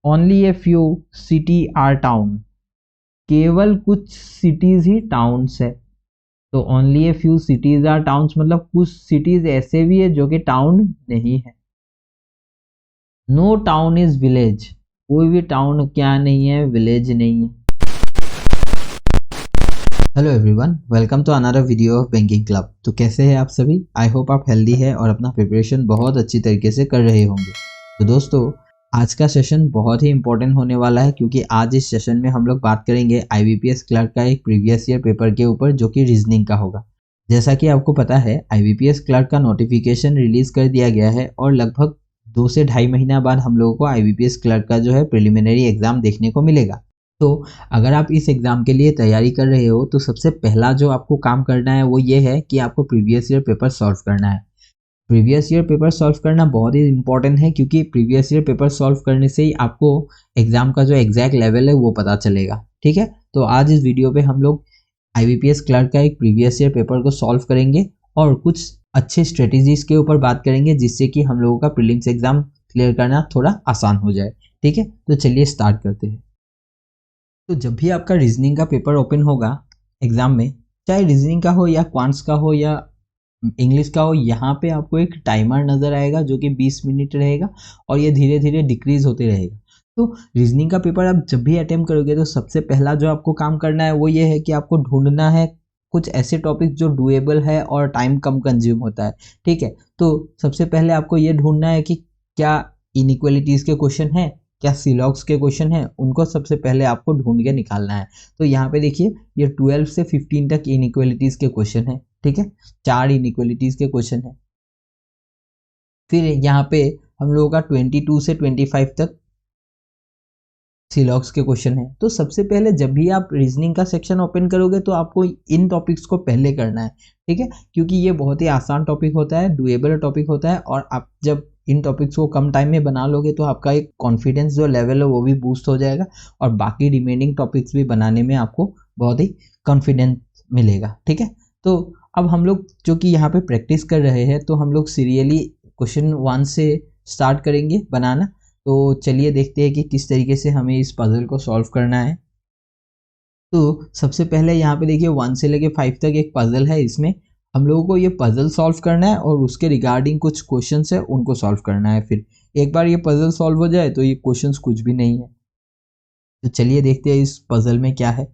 Only a few city are town, केवल कुछ cities ही टाउन्स है। तो only a few cities are towns मतलब कुछ सिटीज ऐसे भी है जो कि टाउन नहीं है। नो टाउन इज विलेज, कोई भी टाउन क्या नहीं है, विलेज नहीं है। Hello everyone, welcome to another video of banking club. तो कैसे हैं आप सभी? आई होप आप हेल्दी है और अपना प्रिपरेशन बहुत अच्छी तरीके से कर रहे होंगे। तो दोस्तों, आज का सेशन बहुत ही इंपॉर्टेंट होने वाला है, क्योंकि आज इस सेशन में हम लोग बात करेंगे IBPS क्लर्क का एक प्रीवियस ईयर पेपर के ऊपर, जो कि रीजनिंग का होगा। जैसा कि आपको पता है, IBPS क्लर्क का नोटिफिकेशन रिलीज कर दिया गया है और लगभग 2 से ढाई महीना बाद हम लोगों को IBPS क्लर्क का जो है प्रिलिमिनरी एग्जाम देखने को मिलेगा। तो अगर आप इस एग्ज़ाम के लिए तैयारी कर रहे हो, तो सबसे पहला जो आपको काम करना है वो ये है कि आपको प्रीवियस ईयर पेपर सॉल्व करना है। प्रीवियस ईयर पेपर सॉल्व करना बहुत ही इंपॉर्टेंट है, क्योंकि प्रीवियस ईयर पेपर सॉल्व करने से ही आपको एग्जाम का जो एग्जैक्ट लेवल है वो पता चलेगा। ठीक है, तो आज इस वीडियो पे हम लोग IBPS क्लर्क का एक प्रीवियस ईयर पेपर को सॉल्व करेंगे और कुछ अच्छे स्ट्रेटेजीज के ऊपर बात करेंगे, जिससे कि हम लोगों का प्रीलिम्स एग्जाम क्लियर करना थोड़ा आसान हो जाए। ठीक है, तो चलिए स्टार्ट करते हैं। तो जब भी आपका रीजनिंग का पेपर ओपन होगा एग्जाम में, चाहे रीजनिंग का हो या क्वांट्स का हो या इंग्लिश का हो, यहाँ पे आपको एक टाइमर नज़र आएगा जो कि 20 मिनट रहेगा और ये धीरे धीरे डिक्रीज होते रहेगा। तो रीजनिंग का पेपर आप जब भी अटेम्प्ट करोगे, तो सबसे पहला जो आपको काम करना है वो ये है कि आपको ढूंढना है कुछ ऐसे टॉपिक जो डुएबल है और टाइम कम कंज्यूम होता है। ठीक है, तो सबसे पहले आपको ये ढूंढना है कि क्या इनइक्वालिटीज़ के क्वेश्चन हैं, क्या सिलॉग्स के क्वेश्चन हैं, उनको सबसे पहले आपको ढूंढ के निकालना है। तो यहाँ पे देखिए, ये 12 से 15 तक इनइक्वालिटीज़ के क्वेश्चन है। ठीक है, 4 इनइक्वालिटीज़ के क्वेश्चन है। फिर यहाँ पे हम लोगों का 22 से 25 तक सिलॉग्स के क्वेश्चन है। तो सबसे पहले जब भी आप रीजनिंग का सेक्शन ओपन करोगे, तो आपको इन टॉपिक्स को पहले करना है। ठीक है, क्योंकि ये बहुत ही आसान टॉपिक होता है, डुएबल टॉपिक होता है, और आप जब इन टॉपिक्स को कम टाइम में बना लोगे, तो आपका एक कॉन्फिडेंस जो लेवल है वो भी बूस्ट हो जाएगा और बाकी रिमेनिंग टॉपिक्स भी बनाने में आपको बहुत ही कॉन्फिडेंस मिलेगा। ठीक है, तो अब हम लोग जो कि यहाँ पे प्रैक्टिस कर रहे हैं, तो हम लोग सीरियली क्वेश्चन 1 से स्टार्ट करेंगे बनाना। तो चलिए देखते हैं कि किस तरीके से हमें इस पजल को सॉल्व करना है। तो सबसे पहले यहाँ पे देखिए 1 से लेके 5 तक एक पजल है, इसमें हम लोगों को ये पजल सॉल्व करना है और उसके रिगार्डिंग कुछ क्वेश्चंस है उनको सॉल्व करना है। फिर एक बार ये पजल सॉल्व हो जाए तो ये क्वेश्चंस कुछ भी नहीं है। तो चलिए देखते हैं इस पजल में क्या है।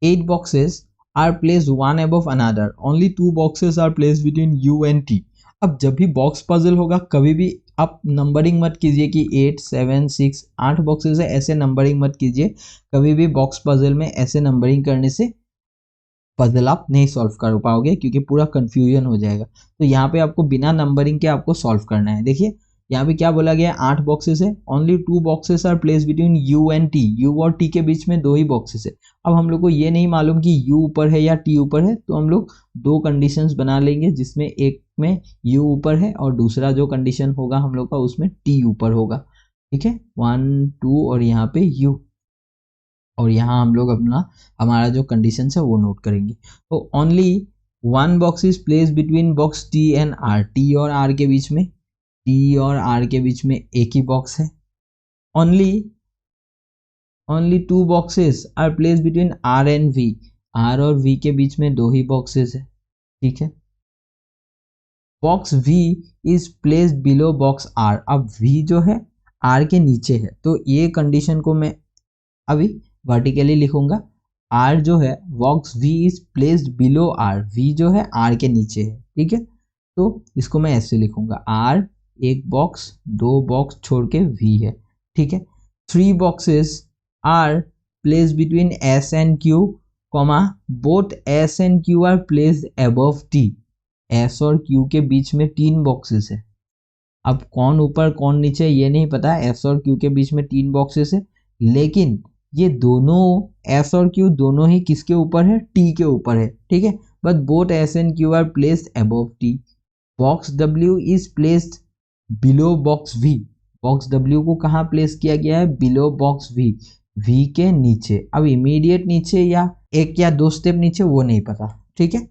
8 boxes are placed one above another. Only 2 boxes are placed between U and T. अब जब भी बॉक्स पजल होगा, कभी भी आप नंबरिंग मत कीजिए कि 8 7 6 8 बॉक्सेस है, ऐसे नंबरिंग मत कीजिए। कभी भी बॉक्स पजल में ऐसे नंबरिंग करने से पजल आप नहीं सॉल्व कर पाओगे, क्योंकि पूरा कंफ्यूजन हो जाएगा। तो यहाँ पे आपको बिना नंबरिंग के आपको सॉल्व करना है। देखिए यहाँ पे क्या बोला गया है, 8 बॉक्सेस है। Only 2 boxes are place between U and T, U और टी के बीच में 2 ही बॉक्सेस है। अब हम लोग को ये नहीं मालूम कि यू ऊपर है या टी ऊपर है, तो हम लोग 2 कंडीशंस बना लेंगे, जिसमें एक में यू ऊपर है और दूसरा जो कंडीशन होगा हम लोग का उसमें टी ऊपर होगा। ठीक है, 1 2 और यहाँ पे यू, और यहाँ हम लोग अपना हमारा जो कंडीशन है वो नोट करेंगे। तो only 1 box is place between box T and R, T और आर के बीच में, टी और आर के बीच में एक ही बॉक्स है। Only 2 boxes are place between R and V, R और वी के बीच में 2 ही बॉक्सेस है। ठीक है, box V is place below box R, अब वी जो है आर के नीचे है, तो ये कंडीशन को मैं अभी वर्टिकली लिखूंगा। आर जो है, box V is placed below R, V जो है आर के नीचे है। ठीक है, तो इसको मैं ऐसे लिखूंगा, आर एक बॉक्स, 2 बॉक्स छोड़ के वी है। ठीक है, 3 boxes are place between S and Q, comma both S and Q are placed above T, S और क्यू के बीच में 3 बॉक्सेस है। अब कौन ऊपर कौन नीचे ये नहीं पता, एस और क्यू के बीच में 3 बॉक्सेस है, लेकिन ये दोनों एस और क्यू दोनों ही किसके ऊपर है, टी के ऊपर है। ठीक है, but both S and Q are placed above T. Box W is placed below box V, box W को कहाँ प्लेस किया गया है, बिलो बॉक्स वी, वी के नीचे। अब इमीडिएट नीचे या एक या 2 स्टेप नीचे वो नहीं पता। ठीक है,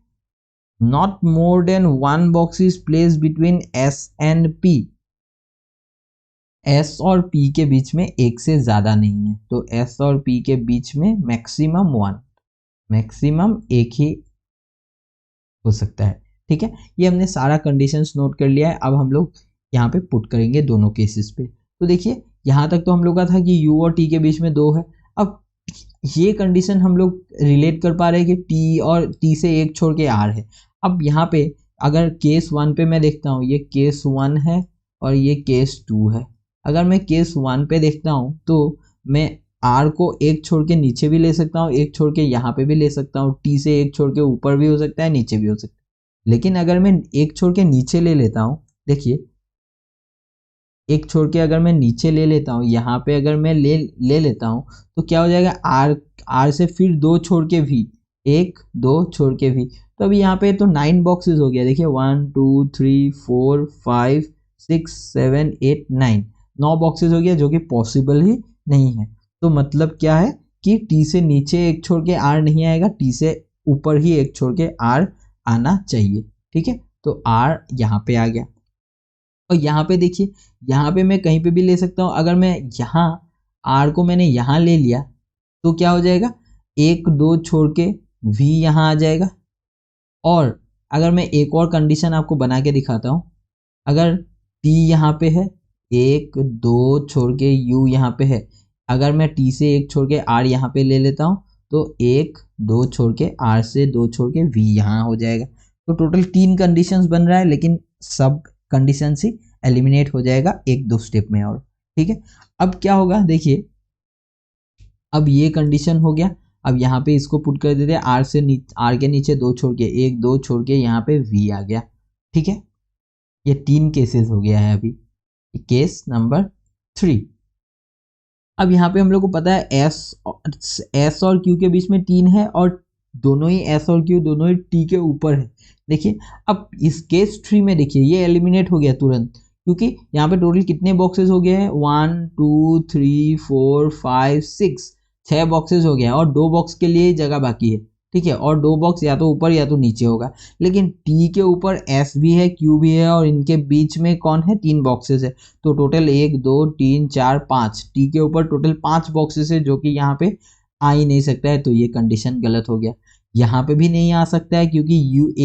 not more than 1 box is placed between S and P, S और पी के बीच में एक से ज़्यादा नहीं है, तो एस और पी के बीच में मैक्सिमम वन, मैक्सिमम एक ही हो सकता है। ठीक है, ये हमने सारा कंडीशंस नोट कर लिया है। अब हम लोग यहाँ पे पुट करेंगे दोनों केसेस पे। तो देखिए यहाँ तक तो हम लोग का था कि u और t के बीच में 2 है। अब ये कंडीशन हम लोग रिलेट कर पा रहे हैं कि t और t से एक छोड़ के r है। अब यहाँ पे अगर केस 1 पे मैं देखता हूँ, ये केस 1 है और ये केस 2 है। अगर मैं केस 1 पे देखता हूँ तो मैं r को एक छोड़ के नीचे भी ले सकता हूँ, एक छोड़ के यहाँ पे भी ले सकता हूँ, t से एक छोड़ के ऊपर भी हो सकता है, नीचे भी हो सकता है। लेकिन अगर मैं एक छोड़ के नीचे ले लेता हूँ, देखिए एक छोड़ के अगर मैं नीचे ले लेता हूँ, यहाँ पे अगर मैं ले लेता हूँ तो क्या हो जाएगा, r से फिर 2 छोड़ के v, 1 2 छोड़ के v। तो अभी यहाँ पे तो 9 बॉक्सेस हो गया। देखिए 1 2 3 4 5 6 7 8 9 बॉक्सेस हो गया, जो कि पॉसिबल ही नहीं है। तो मतलब क्या है कि t से नीचे एक छोड़ के r नहीं आएगा, t से ऊपर ही एक छोड़ के r आना चाहिए। ठीक है, तो r यहाँ पे आ गया। और यहाँ पे देखिए, यहाँ पे मैं कहीं पे भी ले सकता हूँ। अगर मैं यहाँ r को मैंने यहाँ ले लिया तो क्या हो जाएगा, 1 2 छोड़ के v यहाँ आ जाएगा। और अगर मैं एक और कंडीशन आपको बना के दिखाता हूँ, अगर t यहाँ पे है, 1 2 छोड़ के u यहाँ पे है, अगर मैं t से एक छोड़ के r यहाँ पे ले लेता हूँ तो 1 2 छोड़ के r से 2 छोड़ के v यहाँ हो जाएगा। तो टोटल 3 कंडीशंस बन रहा है, लेकिन सब कंडीशन ही एलिमिनेट हो जाएगा 1-2 स्टेप में और। ठीक है, अब क्या होगा देखिए, अब ये कंडीशन हो गया। अब यहाँ पे इसको पुट कर देते हैं, r के नीचे 2 छोड़ के 1 2 छोड़ के यहाँ पे v आ गया। ठीक है, ये 3 केसेस हो गया है अभी। Case number 3। अब यहाँ पे हम लोग को पता है s और q के बीच में 3 है और दोनों ही s और q दोनों ही t के ऊपर है। देखिए अब इस केस 3 में देखिए ये एलिमिनेट हो गया तुरंत, क्योंकि यहाँ पे टोटल कितने बॉक्सेस हो गए हैं, 1 2 3 4 5 6 बॉक्सेस हो गया है और 2 बॉक्स के लिए जगह बाकी है। ठीक है, और 2 बॉक्स या तो ऊपर या तो नीचे होगा, लेकिन t के ऊपर s भी है, q भी है और इनके बीच में कौन है, 3 बॉक्सेस है। तो टोटल 1 2 3 4 5, t के ऊपर टोटल 5 बॉक्सेस है, जो कि यहाँ पे आ ही नहीं सकता है। तो ये कंडीशन गलत हो गया। यहाँ पे भी नहीं आ सकता है क्योंकि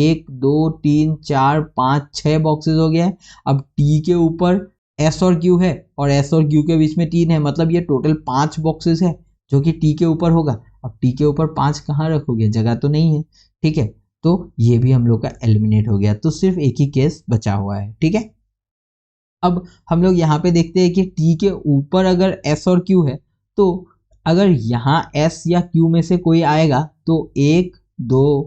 1 2 3 4 5 6 बॉक्सेस हो गया है। अब t के ऊपर s और q है और s और q के बीच में 3 है, मतलब ये टोटल 5 बॉक्सेस है जो कि t के ऊपर होगा। अब t के ऊपर 5 कहाँ रखोगे, जगह तो नहीं है। ठीक है, तो ये भी हम लोग का एलिमिनेट हो गया, तो सिर्फ एक ही केस बचा हुआ है। ठीक है, अब हम लोग यहाँ पे देखते हैं कि t के ऊपर अगर s और q है, तो अगर यहाँ s या q में से कोई आएगा तो 1 2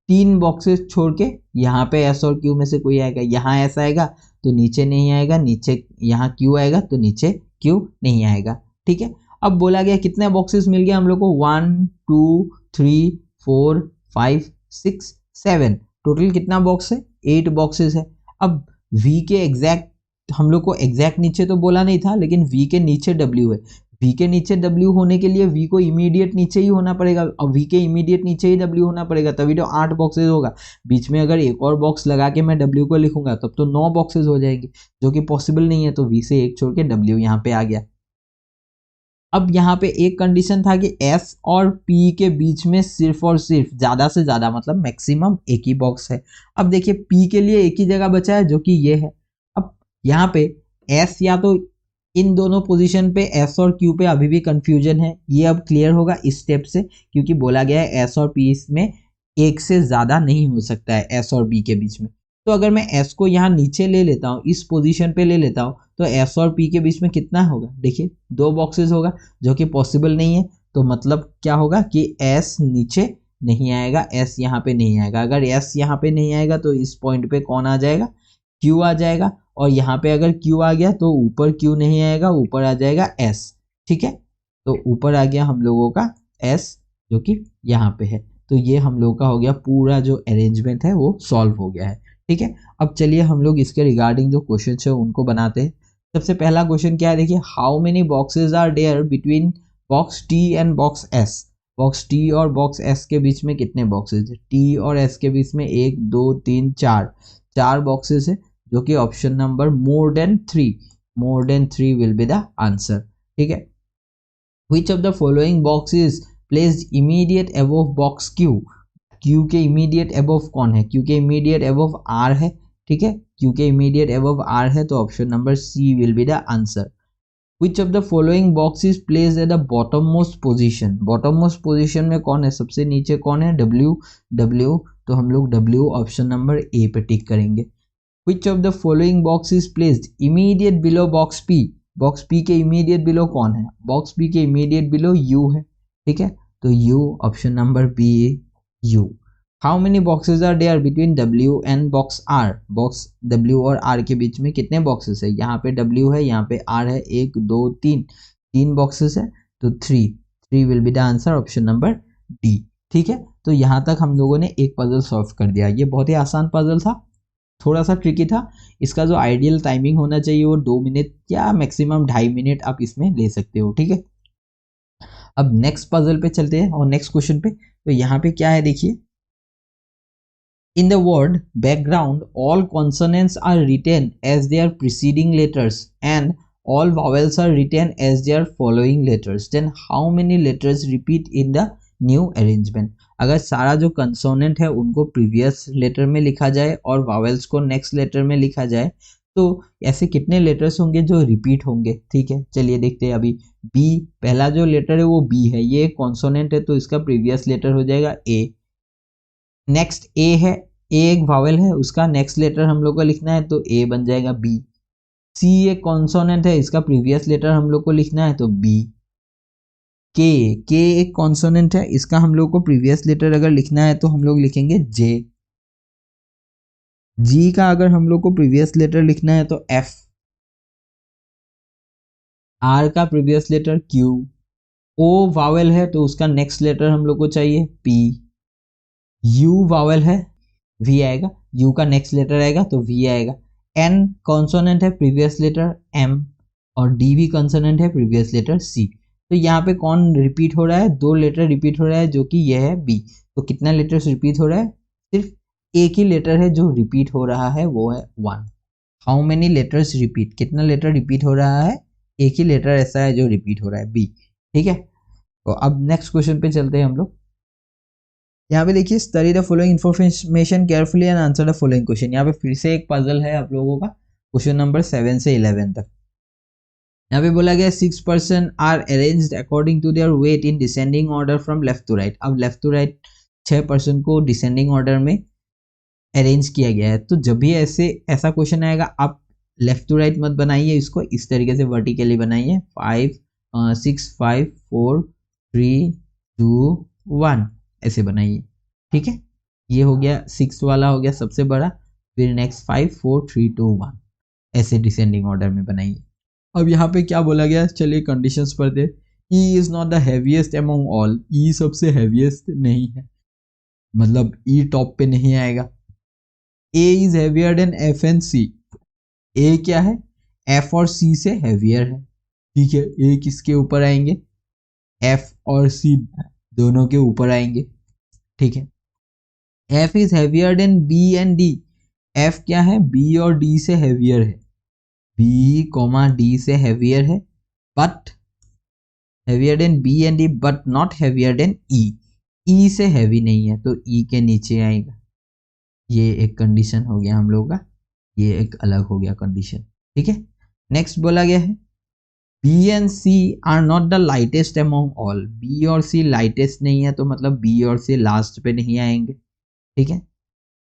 3 बॉक्सेस छोड़ के यहाँ पे s और q में से कोई आएगा, यहाँ s आएगा तो नीचे नहीं आएगा, नीचे यहाँ q आएगा तो नीचे q नहीं आएगा। ठीक है, अब बोला गया कितने बॉक्सेस मिल गया हम लोग को, 1 2 3 4 5 6 7, टोटल कितना बॉक्स है, 8 बॉक्सेस है। अब v के एग्जैक्ट हम लोग को एग्जैक्ट नीचे तो बोला नहीं था, लेकिन v के नीचे w है। v के नीचे w होने के लिए v को इमीडिएट नीचे ही होना पड़ेगा, और v के इमीडिएट नीचे ही w होना पड़ेगा, तभी तो 8 बॉक्सेस होगा। बीच में अगर एक और बॉक्स लगा के मैं w को लिखूंगा तब तो 9 बॉक्सेस हो जाएंगे, जो कि पॉसिबल नहीं है। तो v से एक छोड़ के w यहाँ पे आ गया। अब यहाँ पे एक कंडीशन था कि s और p के बीच में सिर्फ और सिर्फ ज्यादा से ज्यादा मतलब मैक्सिमम एक ही बॉक्स है। अब देखिए p के लिए एक ही जगह बचा है, जो कि ये है। अब यहाँ पे s या तो इन दोनों पोजीशन पे s और q पे अभी भी कंफ्यूजन है, ये अब क्लियर होगा इस स्टेप से, क्योंकि बोला गया है s और p इसमें एक से ज्यादा नहीं हो सकता है s और b के बीच में। तो अगर मैं s को यहाँ नीचे ले लेता हूँ, इस पोजीशन पे ले लेता हूँ, तो s और p के बीच में कितना होगा, देखिए 2 बॉक्सेस होगा, जो कि पॉसिबल नहीं है। तो मतलब क्या होगा कि s नीचे नहीं आएगा, s यहाँ पे नहीं आएगा। अगर s यहाँ पे नहीं आएगा तो इस पॉइंट पे कौन आ जाएगा, q आ जाएगा, और यहाँ पे अगर q आ गया तो ऊपर q नहीं आएगा, ऊपर आ जाएगा s। ठीक है, तो ऊपर आ गया हम लोगों का s, जो कि यहाँ पे है। तो ये हम लोग का हो गया, पूरा जो अरेंजमेंट है वो सॉल्व हो गया है। ठीक है, अब चलिए हम लोग इसके रिगार्डिंग जो क्वेश्चन है उनको बनाते हैं। सबसे पहला क्वेश्चन क्या है, देखिए how many boxes are there between box T and box S. Box T और बॉक्स एस के बीच में कितने बॉक्सेस है, टी और एस के बीच में 1 2 3 4 बॉक्सेस है, जो कि option number more than 3, more than 3 will be the answer. ठीक है. Which of the following box is placed immediate above box Q? Q के immediate above कौन है? Q के immediate above R है. ठीक है, Q के immediate above R है, तो option number C will be the answer. Which of the following box is placed at the bottommost position? Bottommost position में कौन है? सबसे नीचे कौन है? W. तो हम लोग W ऑप्शन नंबर A पे टिक करेंगे. Which of the following box is placed immediate below box P? Box P के immediate below कौन है? बॉक्स P के immediate below U है. ठीक है, तो U option number B U. How many boxes are there between W and box R? Box W और R के बीच में कितने बॉक्सेस है? यहाँ पे W है, यहाँ पे R है, 1 2 3, 3 बॉक्सेस है, तो 3 will be the answer option number D. ठीक है, तो यहाँ तक हम लोगों ने एक पजल सॉल्व कर दिया. ये बहुत ही आसान पजल था, थोड़ा सा ट्रिकी था. इसका जो आइडियल टाइमिंग होना चाहिए वो 2 मिनट या मैक्सिमम 2.5 मिनट आप इसमें ले सकते हो. ठीक है, अब नेक्स्ट पजल पे चलते हैं और नेक्स्ट क्वेश्चन पे. तो यहाँ पे क्या है देखिए, in the word background all consonants are written as their preceding letters and all vowels are written as their following letters, then how many letters repeat in the new arrangement? अगर सारा जो कंसोनेंट है उनको previous letter में लिखा जाए और vowels को नेक्स्ट लेटर में लिखा जाए, तो ऐसे कितने लेटर्स होंगे जो रिपीट होंगे. ठीक है, चलिए देखते हैं. अभी बी, पहला जो लेटर है वो बी है, ये कॉन्सोनेंट है तो इसका प्रीवियस लेटर हो जाएगा ए. नेक्स्ट ए है, ए एक वावेल है, उसका नेक्स्ट लेटर हम लोग को लिखना है तो ए बन जाएगा बी. सी एक कॉन्सोनेंट है, इसका प्रीवियस लेटर हम लोग को लिखना है तो बी. के एक कॉन्सोनेंट है, इसका हम लोग को प्रीवियस लेटर अगर लिखना है तो हम लोग लिखेंगे जे. जी का अगर हम लोग को प्रीवियस लेटर लिखना है तो एफ. आर का प्रीवियस लेटर क्यू. ओ वावेल है तो उसका नेक्स्ट लेटर हम लोग को चाहिए पी. यू वावेल है, वी आएगा, यू का नेक्स्ट लेटर आएगा तो वी आएगा. एन कॉन्सोनेंट है, प्रीवियस लेटर एम, और डी भी कॉन्सोनेंट है, प्रीवियस लेटर सी. तो यहाँ पे कौन रिपीट हो रहा है? 2 लेटर रिपीट हो रहा है जो कि यह है बी. तो कितना लेटर्स रिपीट हो रहा है? सिर्फ एक ही लेटर है जो रिपीट हो रहा है, वो है 1. How many letters repeat? कितना लेटर रिपीट हो रहा है? एक ही लेटर ऐसा है जो रिपीट हो रहा है, बी. ठीक है, तो अब नेक्स्ट क्वेश्चन पे चलते हैं हम लोग. यहाँ पे देखिए, study the following information carefully and answer the following question. यहाँ पे फिर से एक पजल है आप लोगों का, क्वेश्चन नंबर 7 से 11 तक. यहाँ पे बोला गया 6 person are arranged according to their weight in descending order from left to right. अब लेफ्ट टू राइट 6 पर्सन को डिसेंडिंग ऑर्डर में अरेंज किया गया है. तो जब भी ऐसा क्वेश्चन आएगा, आप लेफ्ट टू राइट मत बनाइए, इसको इस तरीके से वर्टिकली बनाइए. 6 5 4 3 2 1 ऐसे बनाइए. ठीक है, ये हो गया 6 वाला हो गया सबसे बड़ा. फिर नेक्स्ट 5 4 3 2 1 ऐसे डिसेंडिंग ऑर्डर में बनाइए. अब यहाँ पे क्या बोला गया, चलिए कंडीशंस पढ़ते. E is not the heaviest among all. E सबसे हैवीएस्ट नहीं है, मतलब ई टॉप पे नहीं आएगा. A is heavier than F and C. A क्या है? एफ और सी से हैवियर है. ठीक है, ए किसके ऊपर आएंगे? एफ और सी दोनों के ऊपर आएंगे. ठीक है, F is heavier than B and D. F क्या है? बी और डी से हैवियर है. बी कॉमा डी से हैवियर है, but heavier than B and D, but not heavier than E. E से हैवी नहीं है तो ई के नीचे आएगा. ये एक कंडीशन हो गया हम लोग का, ये एक अलग हो गया कंडीशन. ठीक है, नेक्स्ट बोला गया है B and C are not the lightest among all. B और सी लाइटेस्ट नहीं है तो मतलब बी और सी लास्ट पे नहीं आएंगे. ठीक है,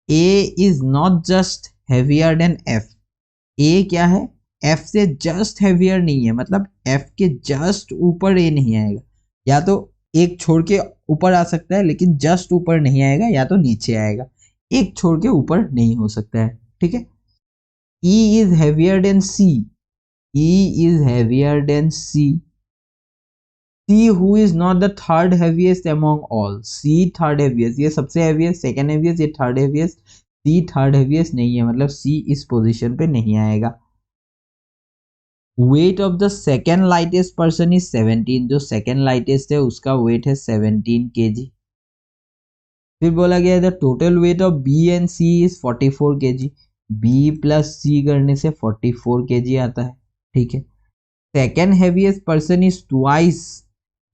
A is not just heavier than F. A क्या है? एफ से जस्ट हैवियर नहीं है, मतलब एफ के जस्ट ऊपर ए नहीं आएगा. या तो एक छोड़ के ऊपर आ सकता है लेकिन जस्ट ऊपर नहीं आएगा, या तो नीचे आएगा. एक छोड़ के ऊपर नहीं हो सकता है. ठीक है, E is heavier than C. E is heavier than C. C who is not the third heaviest among all. C third heaviest, ये सबसे heaviest, second heaviest, ये third heaviest. C third heaviest नहीं है, मतलब C इस position पे नहीं आएगा. Weight of the second lightest person is 17. जो second lightest है उसका weight है 17 kg. फिर बोला गया the total weight of B and C is 44 kg. B plus C करने से 44 kg आता है. ठीक है। Second heaviest person is twice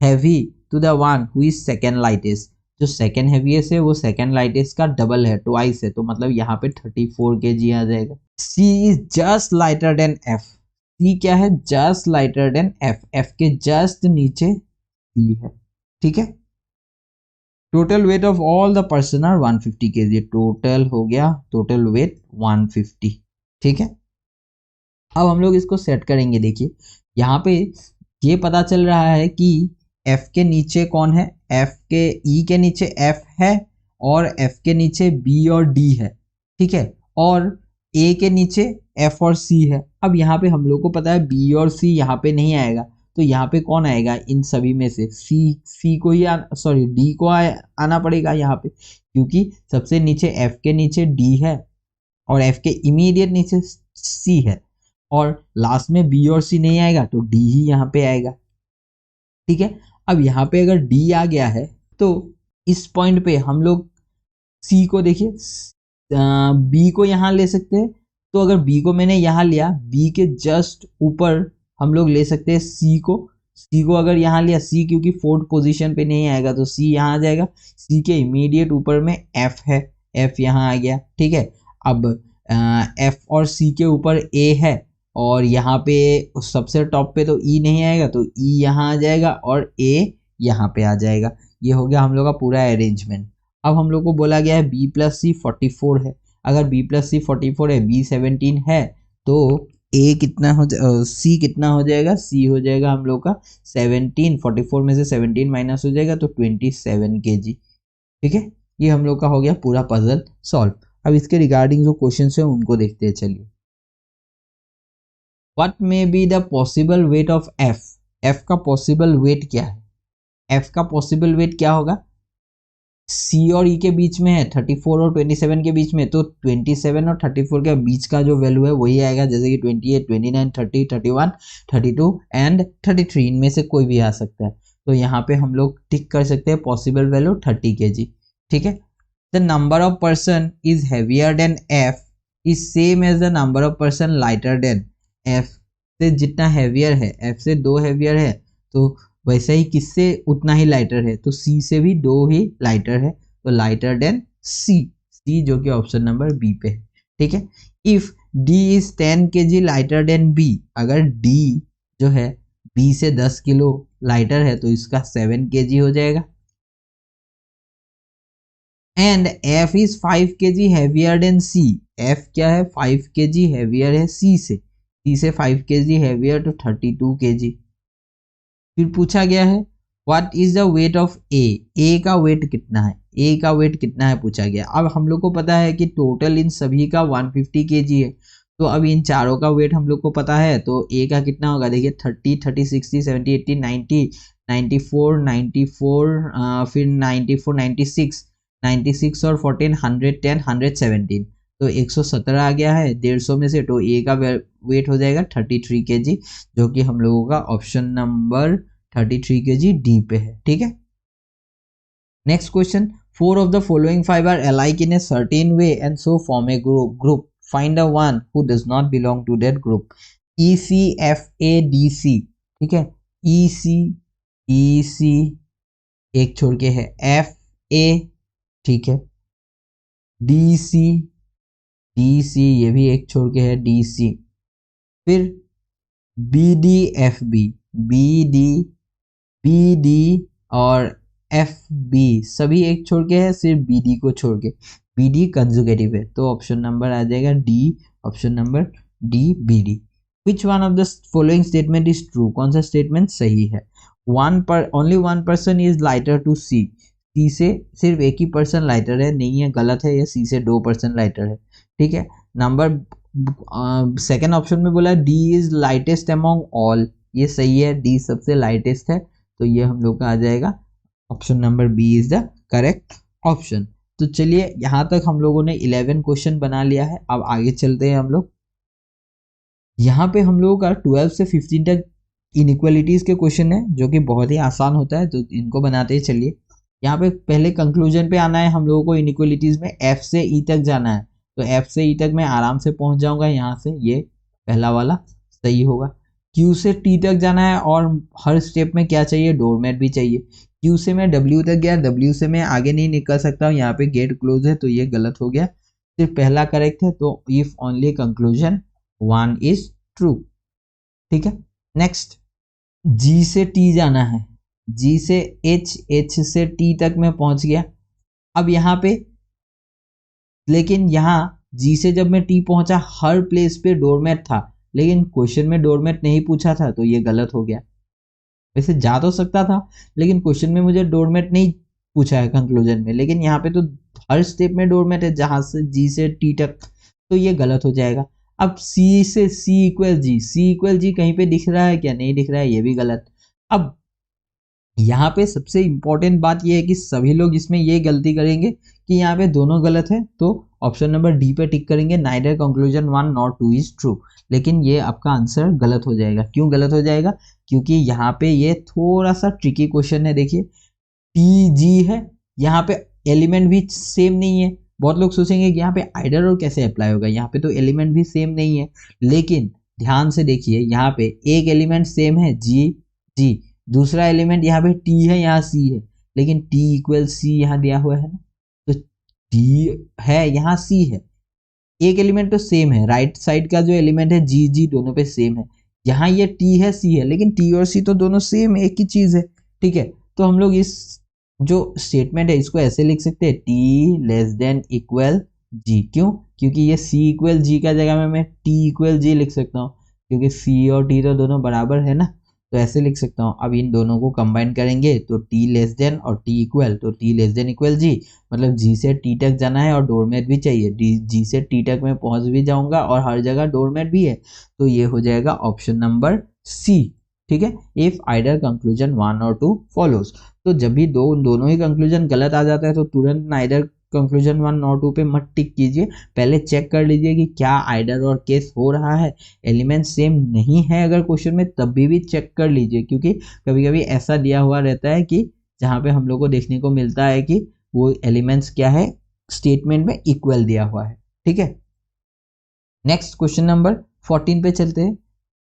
heavy to the one who is second lightest. जो सेकेंड हैवीएस्ट है वो सेकेंड लाइटेस्ट का डबल है, ट्वाइस है, तो मतलब यहाँ पे 34 kg आ जाएगा। C is just lighter than F. C क्या है? Just lighter than F. F के जस्ट नीचे सी है, ठीक है। Total weight of all the person are 150 kg। Total हो गया, टोटल वेट 150, ठीक है। अब हम लोग इसको सेट करेंगे। देखिए यहाँ पे ये पता चल रहा है कि F के नीचे कौन है? F के E के नीचे F है और F के नीचे B और D है, ठीक है, और A के नीचे F और C है। अब यहाँ पे हम लोग को पता है B और C यहाँ पे नहीं आएगा, तो यहाँ पे कौन आएगा इन सभी में से? C को ही सॉरी D को आना पड़ेगा यहाँ पे, क्योंकि सबसे नीचे F के नीचे D है और F के इमीडिएट नीचे C है, और लास्ट में B और C नहीं आएगा तो D ही यहाँ पे आएगा, ठीक है। अब यहाँ पे अगर D आ गया है तो इस पॉइंट पे हम लोग C को देखिए, B को यहाँ ले सकते हैं। तो अगर B को मैंने यहाँ लिया, B के जस्ट ऊपर हम लोग ले सकते हैं C को। C को अगर यहाँ लिया, C क्योंकि फोर्थ पोजीशन पे नहीं आएगा तो C यहाँ आ जाएगा। C के इमीडिएट ऊपर में F है, F यहाँ आ गया, ठीक है। अब F और C के ऊपर A है और यहाँ पे सबसे टॉप पे तो E नहीं आएगा, तो E यहाँ आ जाएगा और A यहाँ पे आ जाएगा। ये हो गया हम लोग का पूरा अरेंजमेंट। अब हम लोग को बोला गया है B प्लस C 44 है। अगर B प्लस C 44 है, B 17 है, तो A कितना हो C कितना हो जाएगा? C हो जाएगा हम लोग का 17, 44 में से 17 माइनस हो जाएगा तो 27 kg, ठीक है। ये हम लोग का हो गया पूरा पजल सॉल्व। अब इसके रिगार्डिंग जो क्वेश्चन है उनको देखते हैं, चलिए। What may be the possible weight of F? F का पॉसिबल वेट क्या है? F का पॉसिबल वेट क्या होगा? C और E के बीच में है, 34 और 27 के बीच में, तो 27 और 34 के बीच का जो वैल्यू है वही आएगा, जैसे कि 28, 29, 30, 31, 32 एंड 33, इनमें से कोई भी आ सकता है। तो यहाँ पे हम लोग टिक कर सकते हैं पॉसिबल वैल्यू 30 kg, ठीक है। The number of person is heavier than F is same as the number of person lighter than F। से जितना हैवियर है, F से 2 हैवियर है, तो वैसे ही किससे उतना ही लाइटर है, तो C से भी 2 ही लाइटर है, तो लाइटर देन C जो कि ऑप्शन नंबर बी पे है, ठीक है। If D is 10 kg lighter than B, अगर D जो है B से 10 किलो लाइटर है तो इसका 7 kg हो जाएगा। And F is 5 kg heavier than C, F क्या है? 5 kg हैवियर है C से 5 kg हैवियर तो 32 kg। फिर पूछा गया है what is the weight of A का वेट कितना है? ए का वेट कितना है पूछा गया। अब हम लोग को पता है कि टोटल इन सभी का 150 kg है, तो अब इन चारों का वेट हम लोग को पता है, तो ए का कितना होगा? देखिए 30, 30, 60, 70, 80, 90, 94, 94, फिर 94, 96, 96 और 14, 110, 117, तो 117 आ गया है 150 में से, तो ए का वेट हो जाएगा 33 kg, जो कि हम लोगों का ऑप्शन नंबर 33 kg डी पे है, ठीक है। Next question, 4 of the following 5 are alike in a certain way and so form a group. Find the one who does not belong to that group. E C F A D C, ठीक है। E C एक छोड़ के है, F A, ठीक है, D C ये भी एक छोड़ के है, D C, फिर B D F B D और F B सभी एक छोड़ के है, सिर्फ B D को छोड़ के, B D कंजुगेटिव है, तो ऑप्शन नंबर आ जाएगा D, option number D B D। Which one of the following statement is true? कौन सा स्टेटमेंट सही है? only one person is lighter to C से सिर्फ एक ही पर्सन लाइटर है, नहीं है, गलत है, ये C से 2 पर्सन लाइटर है, ठीक है। नंबर सेकेंड ऑप्शन में बोला D is lightest among all, ये सही है, D सबसे लाइटेस्ट है, तो ये हम लोग का आ जाएगा option number B is the correct option. तो चलिए यहाँ तक हम लोगों ने 11 क्वेश्चन बना लिया है। अब आगे चलते हैं हम लोग। यहाँ पे हम लोगों का 12 से 15 तक इनइक्वालिटीज के क्वेश्चन है, जो कि बहुत ही आसान होता है, तो इनको बनाते ही चलिए। यहाँ पे पहले कंक्लूजन पे आना है हम लोगों को। इनइक्वालिटीज में F से E तक जाना है, तो F से E तक मैं आराम से पहुंच जाऊंगा यहाँ से, ये पहला वाला सही होगा। क्यू से टी तक जाना है और हर स्टेप में क्या चाहिए, डोरमेट भी चाहिए। क्यू से मैं डब्ल्यू तक गया, डब्ल्यू से मैं आगे नहीं निकल सकता हूँ, यहाँ पे गेट क्लोज है तो ये गलत हो गया, सिर्फ पहला करेक्ट है। तो if only conclusion 1 is true. ठीक है, नेक्स्ट जी से टी जाना है, जी से एच, एच से टी तक मैं पहुंच गया। अब यहाँ पे लेकिन यहाँ जी से जब मैं टी पहुंचा हर प्लेस पे डोरमेट था, लेकिन क्वेश्चन में डोरमेट नहीं पूछा था तो ये गलत हो गया। वैसे जा तो सकता था लेकिन क्वेश्चन में मुझे डोरमेट नहीं पूछा है कंक्लूजन में, लेकिन यहाँ पे तो हर स्टेप में डोरमेट है जहां से जी से टी तक, तो ये गलत हो जाएगा। अब सी से सी इक्वल जी, सी इक्वल जी कहीं पे दिख रहा है क्या, नहीं दिख रहा है, ये भी गलत। अब यहाँ पे सबसे इंपॉर्टेंट बात यह है कि सभी लोग इसमें ये गलती करेंगे कि यहाँ पे दोनों गलत है, तो ऑप्शन नंबर डी पे टिक करेंगे, neither conclusion 1 nor 2 is true. लेकिन ये आपका आंसर गलत हो जाएगा। क्यों गलत हो जाएगा, क्योंकि यहाँ पे ये थोड़ा सा ट्रिकी क्वेश्चन है। देखिए टी जी है, यहाँ पे एलिमेंट भी सेम नहीं है। बहुत लोग सोचेंगे कि यहाँ पे आइडर और कैसे अप्लाई होगा, यहाँ पे तो एलिमेंट भी सेम नहीं है। लेकिन ध्यान से देखिए यहाँ पे एक एलिमेंट सेम है जी, जी, दूसरा एलिमेंट यहाँ पे टी है, यहाँ सी है, लेकिन टी इक्वल सी यहाँ दिया हुआ है ना, तो टी है यहाँ सी है, एक एलिमेंट तो सेम है, राइट साइड का जो एलिमेंट है जी, जी दोनों पे सेम है। यहाँ ये टी है सी है, लेकिन टी और सी तो दोनों सेम एक ही चीज है। ठीक है, तो हम लोग इस जो स्टेटमेंट है इसको ऐसे लिख सकते हैं, टी लेस देन इक्वल जी। क्यों, क्योंकि ये सी इक्वल जी का जगह में मैं टी इक्वल जी लिख सकता हूँ, क्योंकि सी और टी तो दोनों बराबर है ना, तो ऐसे लिख सकता हूँ। अब इन दोनों को कंबाइन करेंगे तो टी लेस देन और टी इक्वल, तो टी लेस देन इक्वल जी, मतलब जी से टी तक जाना है और डोरमेट भी चाहिए, जी से टी तक मैं पहुंच भी जाऊंगा और हर जगह डोरमेट भी है, तो ये हो जाएगा ऑप्शन नंबर सी। ठीक है, इफ आइडर कंक्लूजन 1 और 2 फॉलोज, तो जब भी दोनों ही कंक्लूजन गलत आ जाता है तो तुरंत आइडर कंक्लूजन 1 और 2 पे मत टिक कीजिए, पहले चेक कर लीजिए कि क्या आइडर और केस हो रहा है। एलिमेंट सेम नहीं है अगर क्वेश्चन में, तब भी चेक कर लीजिए, क्योंकि कभी कभी ऐसा दिया हुआ रहता है कि जहाँ पे हम लोग को देखने को मिलता है कि वो एलिमेंट्स क्या है, स्टेटमेंट में इक्वल दिया हुआ है। ठीक है, नेक्स्ट क्वेश्चन नंबर 14 पे चलते हैं।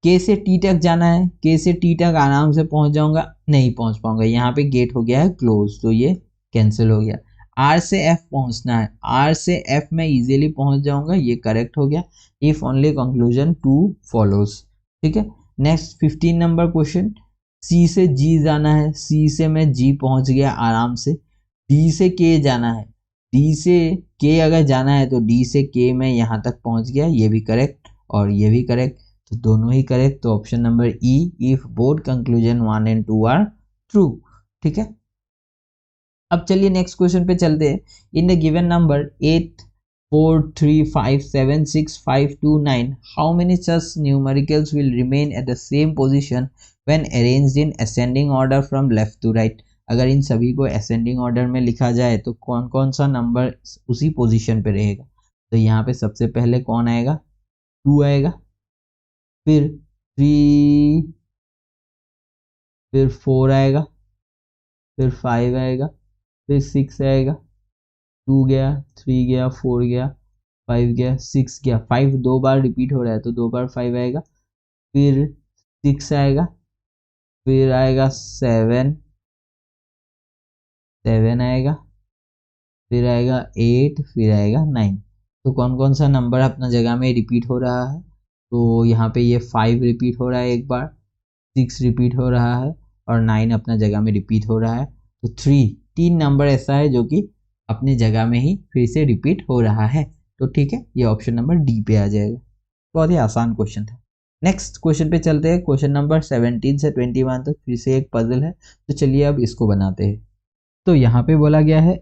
के से टी तक जाना है, के से टी तक आराम से पहुंच जाऊंगा, नहीं पहुंच पाऊंगा, यहाँ पे गेट हो गया है क्लोज, तो ये कैंसिल हो गया। आर से एफ पहुंचना है, आर से एफ में इजीली पहुंच जाऊंगा, ये करेक्ट हो गया। If only conclusion 2 follows. ठीक है, नेक्स्ट 15 नंबर क्वेश्चन, सी से जी जाना है, सी से मैं जी पहुंच गया आराम से। डी से के जाना है, डी से के अगर जाना है तो डी से के मैं यहाँ तक पहुंच गया, ये भी करेक्ट और ये भी करेक्ट, तो दोनों ही करेक्ट, तो option number E, if both conclusion 1 and 2 are true. ठीक है, अब चलिए नेक्स्ट क्वेश्चन पे चलते हैं। In the given number 8 4 3 5 7 6 5 2 9 how many such numericals will remain at the same position when arranged in ascending order from left to right. अगर इन सभी को असेंडिंग ऑर्डर में लिखा जाए तो कौन कौन सा नंबर उसी पोजीशन पे रहेगा। तो यहाँ पे सबसे पहले कौन आएगा, 2 आएगा, फिर 3, फिर 4 आएगा, फिर 5 आएगा, फिर 6 आएगा, 2 गया, 3 गया, 4 गया, 5 गया, 6 गया, 5 दो बार रिपीट हो रहा है तो दो बार 5 आएगा, फिर 6 आएगा, फिर आएगा 7, 7 आएगा, फिर आएगा 8, फिर आएगा 9। तो कौन कौन सा नंबर अपना जगह में रिपीट हो रहा है, तो यहाँ पे ये 5 रिपीट हो रहा है एक बार, 6 रिपीट हो रहा है और 9 अपना जगह में रिपीट हो रहा है। तो 3 नंबर ऐसा है जो कि अपनी जगह में ही फिर से रिपीट हो रहा है। तो ठीक है, ये ऑप्शन नंबर डी पे आ जाएगा। बहुत ही आसान क्वेश्चन था। नेक्स्ट क्वेश्चन पे चलते हैं, क्वेश्चन नंबर 17 से 21 तक फिर से एक पजल है, तो चलिए अब इसको बनाते हैं। तो यहाँ पे बोला गया है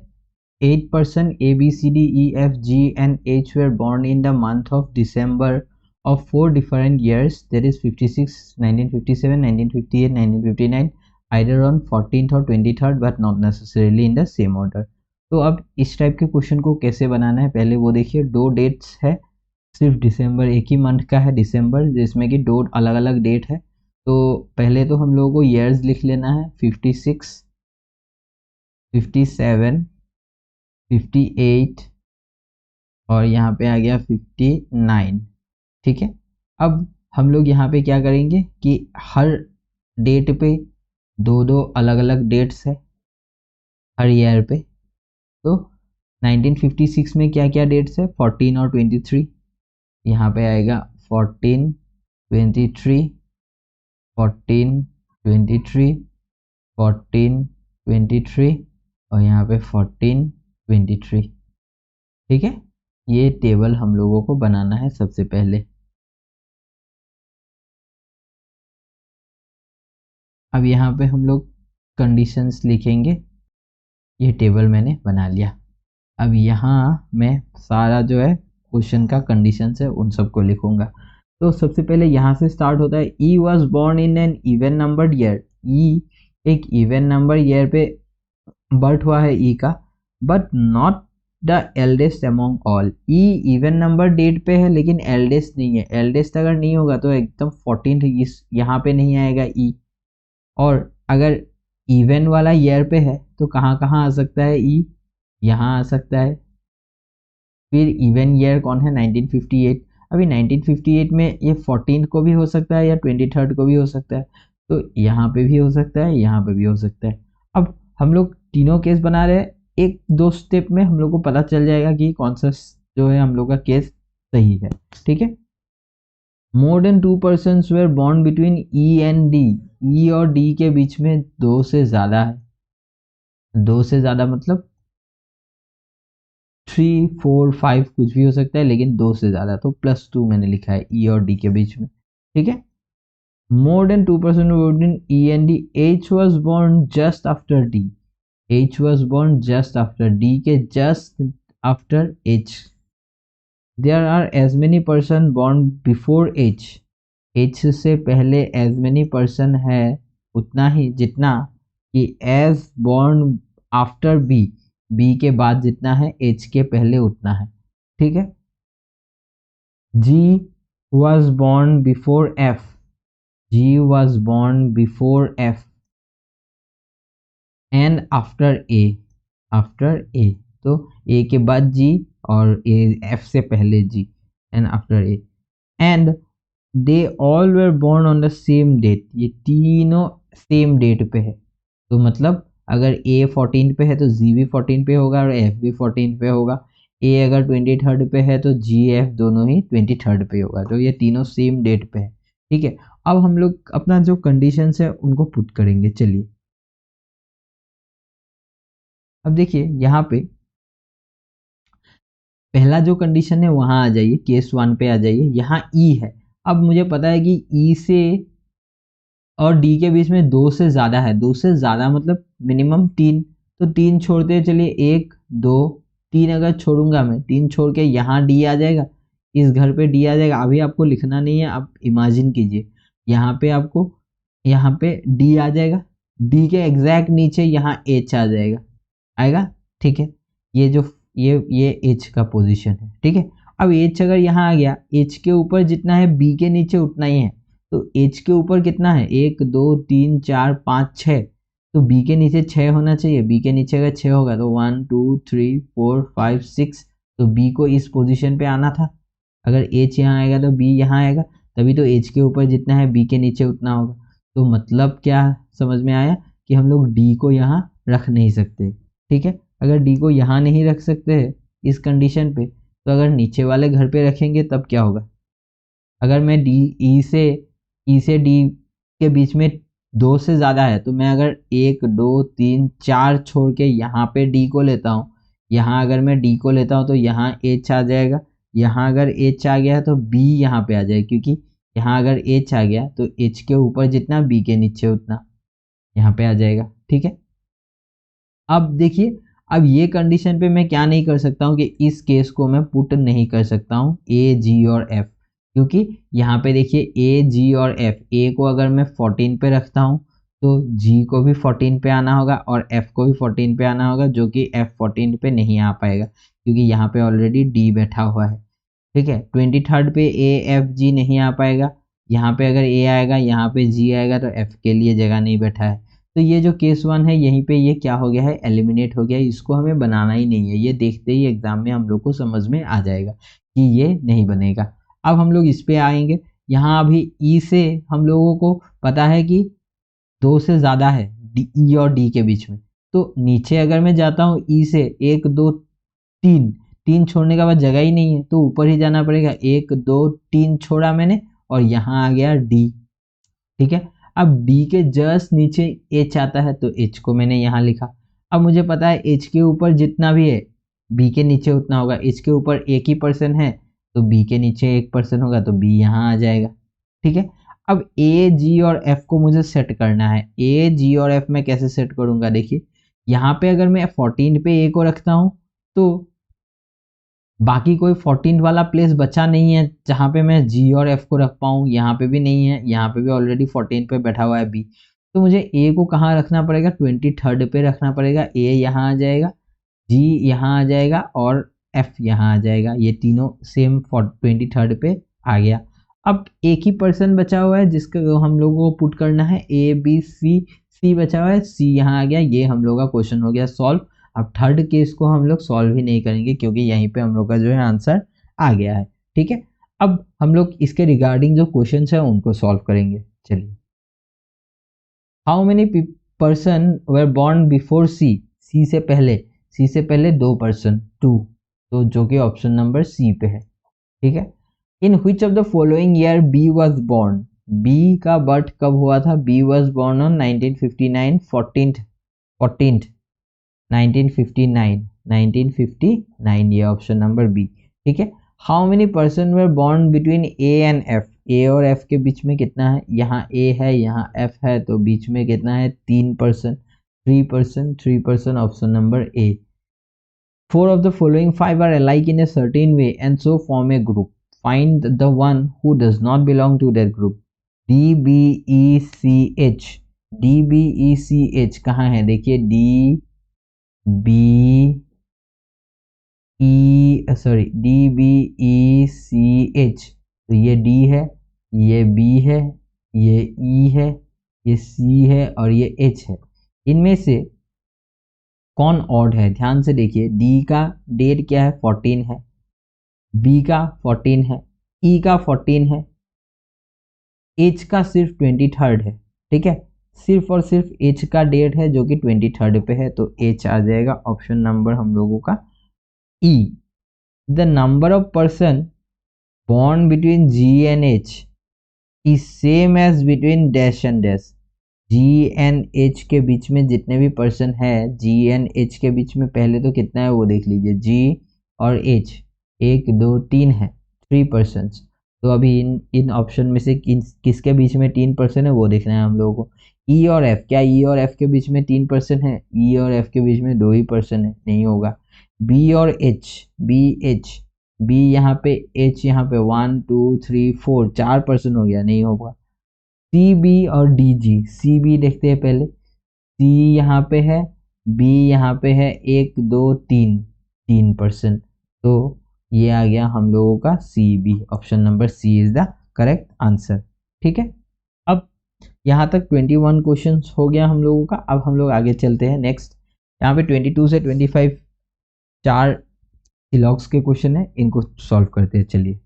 8 person A B C D E F G and H were born in the month of December of 4 different years, that is 56, 1957, 1958, 1959, either on 14th or 23rd but not necessarily in the same order। तो अब इस type के question को कैसे बनाना है, पहले वो देखिए। दो डेट्स है, सिर्फ दिसंबर, एक ही मंथ का है दिसंबर, जिसमें कि दो अलग अलग डेट है। तो पहले तो हम लोगों को ईयर्स लिख लेना है, 56, 57, 58 और यहाँ पे आ गया 59। ठीक है, अब हम लोग यहाँ पे क्या करेंगे कि हर डेट पे दो दो अलग अलग डेट्स है हर ईयर पे। तो 1956 में क्या क्या डेट्स है, 14 और 23। यहाँ पे आएगा 14 23 14 23 14 23 और यहाँ पे 14 23। ठीक है, ये टेबल हम लोगों को बनाना है सबसे पहले। अब यहाँ पे हम लोग कंडीशंस लिखेंगे। ये टेबल मैंने बना लिया। अब यहाँ मैं सारा जो है क्वेश्चन का कंडीशंस है उन सबको लिखूंगा। तो सबसे पहले यहाँ से स्टार्ट होता है, E was born in an even numbered year. E एक इवन नंबर ईयर पे बर्थ हुआ है ई का, but not the eldest among all. E even number date पे है लेकिन एल्डेस्ट नहीं है। एल्डेस्ट अगर नहीं होगा तो एकदम 14 इस यहाँ पे नहीं आएगा ई। और अगर इवन वाला ईयर पे है तो कहाँ कहाँ आ सकता है ई, यहाँ आ सकता है। फिर इवन ईयर कौन है, 1958। अभी 1958 में ये 14 को भी हो सकता है या 23 को भी हो सकता है, तो यहाँ पे भी हो सकता है, यहाँ पे भी हो सकता है। अब हम लोग तीनों केस बना रहे हैं, एक दो स्टेप में हम लोग को पता चल जाएगा कि कौन सा जो है हम लोग का केस सही है। ठीक है, more than 2 persons were born between E and D. E और डी के बीच में दो से ज्यादा है। दो से ज्यादा मतलब 3 4 5 कुछ भी हो सकता है, लेकिन दो से ज्यादा, तो +2 मैंने लिखा है ई और डी के बीच में। ठीक है, more than 2 person between E and D. H was born just after D. H was born just after D के just after H. There are as many person born before H. H से पहले as many person है उतना ही जितना कि as born after B. B के बाद जितना है एच के पहले उतना है। ठीक है, G was born before F. G was born before F and after A. After A, तो ए के बाद जी और ए एफ से पहले G, and after A. And they all were born on the same date. ये तीनों सेम डेट पे है, तो मतलब अगर ए 14 पे है तो जी भी 14 पे होगा और एफ भी 14 पे होगा। ए अगर 23 पे है तो जी एफ दोनों ही 23 पे होगा, तो ये तीनों सेम डेट पे है। ठीक है, अब हम लोग अपना जो कंडीशंस है उनको पुट करेंगे। चलिए, अब देखिए यहाँ पे पहला जो कंडीशन है वहां आ जाइए, केस 1 पे आ जाइए। यहाँ ई है। अब मुझे पता है कि ई से और डी के बीच में दो से ज्यादा है। दो से ज्यादा मतलब मिनिमम 3, तो 3 छोड़ते चलिए, 1 2 3 अगर छोड़ूंगा मैं, 3 छोड़ के यहाँ डी आ जाएगा, इस घर पे डी आ जाएगा। अभी आपको लिखना नहीं है, आप इमेजिन कीजिए। यहाँ पे आपको यहाँ पे डी आ जाएगा, डी के एग्जैक्ट नीचे यहाँ एच आ जाएगा, आएगा। ठीक है, ये जो ये एच का पोजीशन है। ठीक है, अब एच अगर यहाँ आ गया, एच के ऊपर जितना है बी के नीचे उतना ही है। तो एच के ऊपर कितना है, 1 2 3 4 5 6, तो बी के नीचे 6 होना चाहिए। बी के नीचे अगर 6 होगा तो 1 2 3 4 5 6, तो बी को इस पोजीशन पे आना था। अगर एच यहाँ आएगा तो बी यहाँ आएगा, तभी तो एच के ऊपर जितना है बी के नीचे उतना होगा। तो मतलब क्या समझ में आया कि हम लोग डी को यहाँ रख नहीं सकते। ठीक है, अगर डी को यहाँ नहीं रख सकते हैं इस कंडीशन पे, तो अगर नीचे वाले घर पे रखेंगे तब क्या होगा। अगर मैं डी ई से डी के बीच में दो से ज़्यादा है, तो मैं अगर 1 2 3 4 छोड़ के यहाँ पे डी को लेता हूँ, यहाँ अगर मैं डी को लेता हूँ तो यहाँ एच आ जाएगा। यहाँ अगर एच आ गया तो बी यहाँ पे आ जाएगा, क्योंकि यहाँ अगर एच आ गया तो एच के ऊपर जितना बी के नीचे उतना यहाँ पे आ जाएगा। ठीक है, अब देखिए, अब ये कंडीशन पे मैं क्या नहीं कर सकता हूँ कि इस केस को मैं पुट नहीं कर सकता हूँ ए जी और एफ, क्योंकि यहाँ पे देखिए ए जी और एफ, ए को अगर मैं 14 पे रखता हूँ तो जी को भी 14 पे आना होगा और एफ को भी 14 पे आना होगा, जो कि एफ 14 पे नहीं आ पाएगा क्योंकि यहाँ पे ऑलरेडी डी बैठा हुआ है। ठीक है, 23 पे ए एफ जी नहीं आ पाएगा। यहाँ पे अगर ए आएगा, यहाँ पे जी आएगा, तो एफ के लिए जगह नहीं बैठा है। तो ये जो केस 1 है यहीं पे ये क्या हो गया है, एलिमिनेट हो गया है। इसको हमें बनाना ही नहीं है, ये देखते ही एग्जाम में हम लोग को समझ में आ जाएगा कि ये नहीं बनेगा। अब हम लोग इस पे आएंगे। यहाँ अभी ई से हम लोगों को पता है कि 2 से ज़्यादा है ई और डी के बीच में, तो नीचे अगर मैं जाता हूँ ई से 1 2 3, 3 छोड़ने का बाद जगह ही नहीं है तो ऊपर ही जाना पड़ेगा। 1 2 3 छोड़ा मैंने और यहाँ आ गया डी। ठीक है, अब डी के जस्ट नीचे एच आता है तो एच को मैंने यहाँ लिखा। अब मुझे पता है एच के ऊपर जितना भी है बी के नीचे उतना होगा। एच के ऊपर एक ही पर्सन है तो बी के नीचे एक पर्सन होगा तो बी यहाँ आ जाएगा। ठीक है, अब ए जी और एफ को मुझे सेट करना है। ए जी और एफ मैं कैसे सेट करूंगा, देखिए यहाँ पे अगर मैं 14 पे ए को रखता हूँ तो बाकी कोई 14 वाला प्लेस बचा नहीं है जहाँ पे मैं जी और एफ को रख पाऊँ। यहाँ पे भी नहीं है, यहाँ पे भी ऑलरेडी 14 पे बैठा हुआ है बी। तो मुझे ए को कहाँ रखना पड़ेगा, 23rd पे रखना पड़ेगा। ए यहाँ आ जाएगा, जी यहाँ आ जाएगा और एफ यहाँ आ जाएगा। ये तीनों सेम 23rd पे आ गया। अब एक ही पर्सन बचा हुआ है जिसका हम लोगों को पुट करना है। ए बी सी, सी बचा हुआ है, सी यहाँ आ गया। ये हम लोग का क्वेश्चन हो गया सॉल्व। अब थर्ड केस को हम लोग सॉल्व ही नहीं करेंगे क्योंकि यहीं पे हम लोग का जो है आंसर आ गया है। ठीक है, अब हम लोग इसके रिगार्डिंग जो क्वेश्चन है उनको सॉल्व करेंगे। चलिए, how many person were born before C, C से पहले 2 पर्सन 2, तो जो कि ऑप्शन नंबर सी पे है। ठीक है, in which of the following year B was born, B का बर्थ कब हुआ था, B was born on 1959 14th 1959 ये ऑप्शन नंबर बी। ठीक है, how many person were born between A and F, A और एफ के बीच में कितना है, यहाँ ए है यहाँ एफ है तो बीच में कितना है 3 person, 3 person option number A. 4 of the following 5 are alike in a certain way and so form a group. Find the one who does not belong to that group. D B E C H, D B E C H कहाँ है, देखिए D B E D B E C H, तो ये D है, ये B है, ये E है, ये C है और ये H है। इनमें से कौन ऑड है, ध्यान से देखिए। डी का डेट क्या है 14 है, बी का 14 है, ई का 14 है, एच का सिर्फ 23rd है। ठीक है, सिर्फ और सिर्फ एच का डेट है जो कि 23rd पे है तो एच आ जाएगा ऑप्शन नंबर हम लोगों का E. The number of person born between G and H is same as between dash and dash. G and H के बीच में जितने भी पर्सन है, जी एंड एच के बीच में पहले तो कितना है वो देख लीजिए। जी और एच 1 2 3 है, 3 पर्सन। तो अभी इन ऑप्शन में से किसके बीच में 3 पर्सन है वो देखना है हम लोगों को। ई और एफ, क्या ई और एफ के बीच में 3 पर्सन है, ई और एफ के बीच में 2 ही पर्सन है, नहीं होगा। बी और एच, बी एच, बी यहाँ पे एच यहाँ पे 1 2 3 4 4 पर्सन हो गया, नहीं होगा। सी बी और डी जी, सी बी देखते हैं पहले, सी यहाँ पे है, बी यहाँ पे है, 1 2 3 पर्सन, तो ये आ गया हम लोगों का C B, option number C is the correct answer. ठीक है, अब यहाँ तक 21 क्वेश्चन हो गया हम लोगों का। अब हम लोग आगे चलते हैं नेक्स्ट। यहाँ पे 22 से 25 4 सिलॉक्स के क्वेश्चन है, इनको सॉल्व करते हैं। चलिए,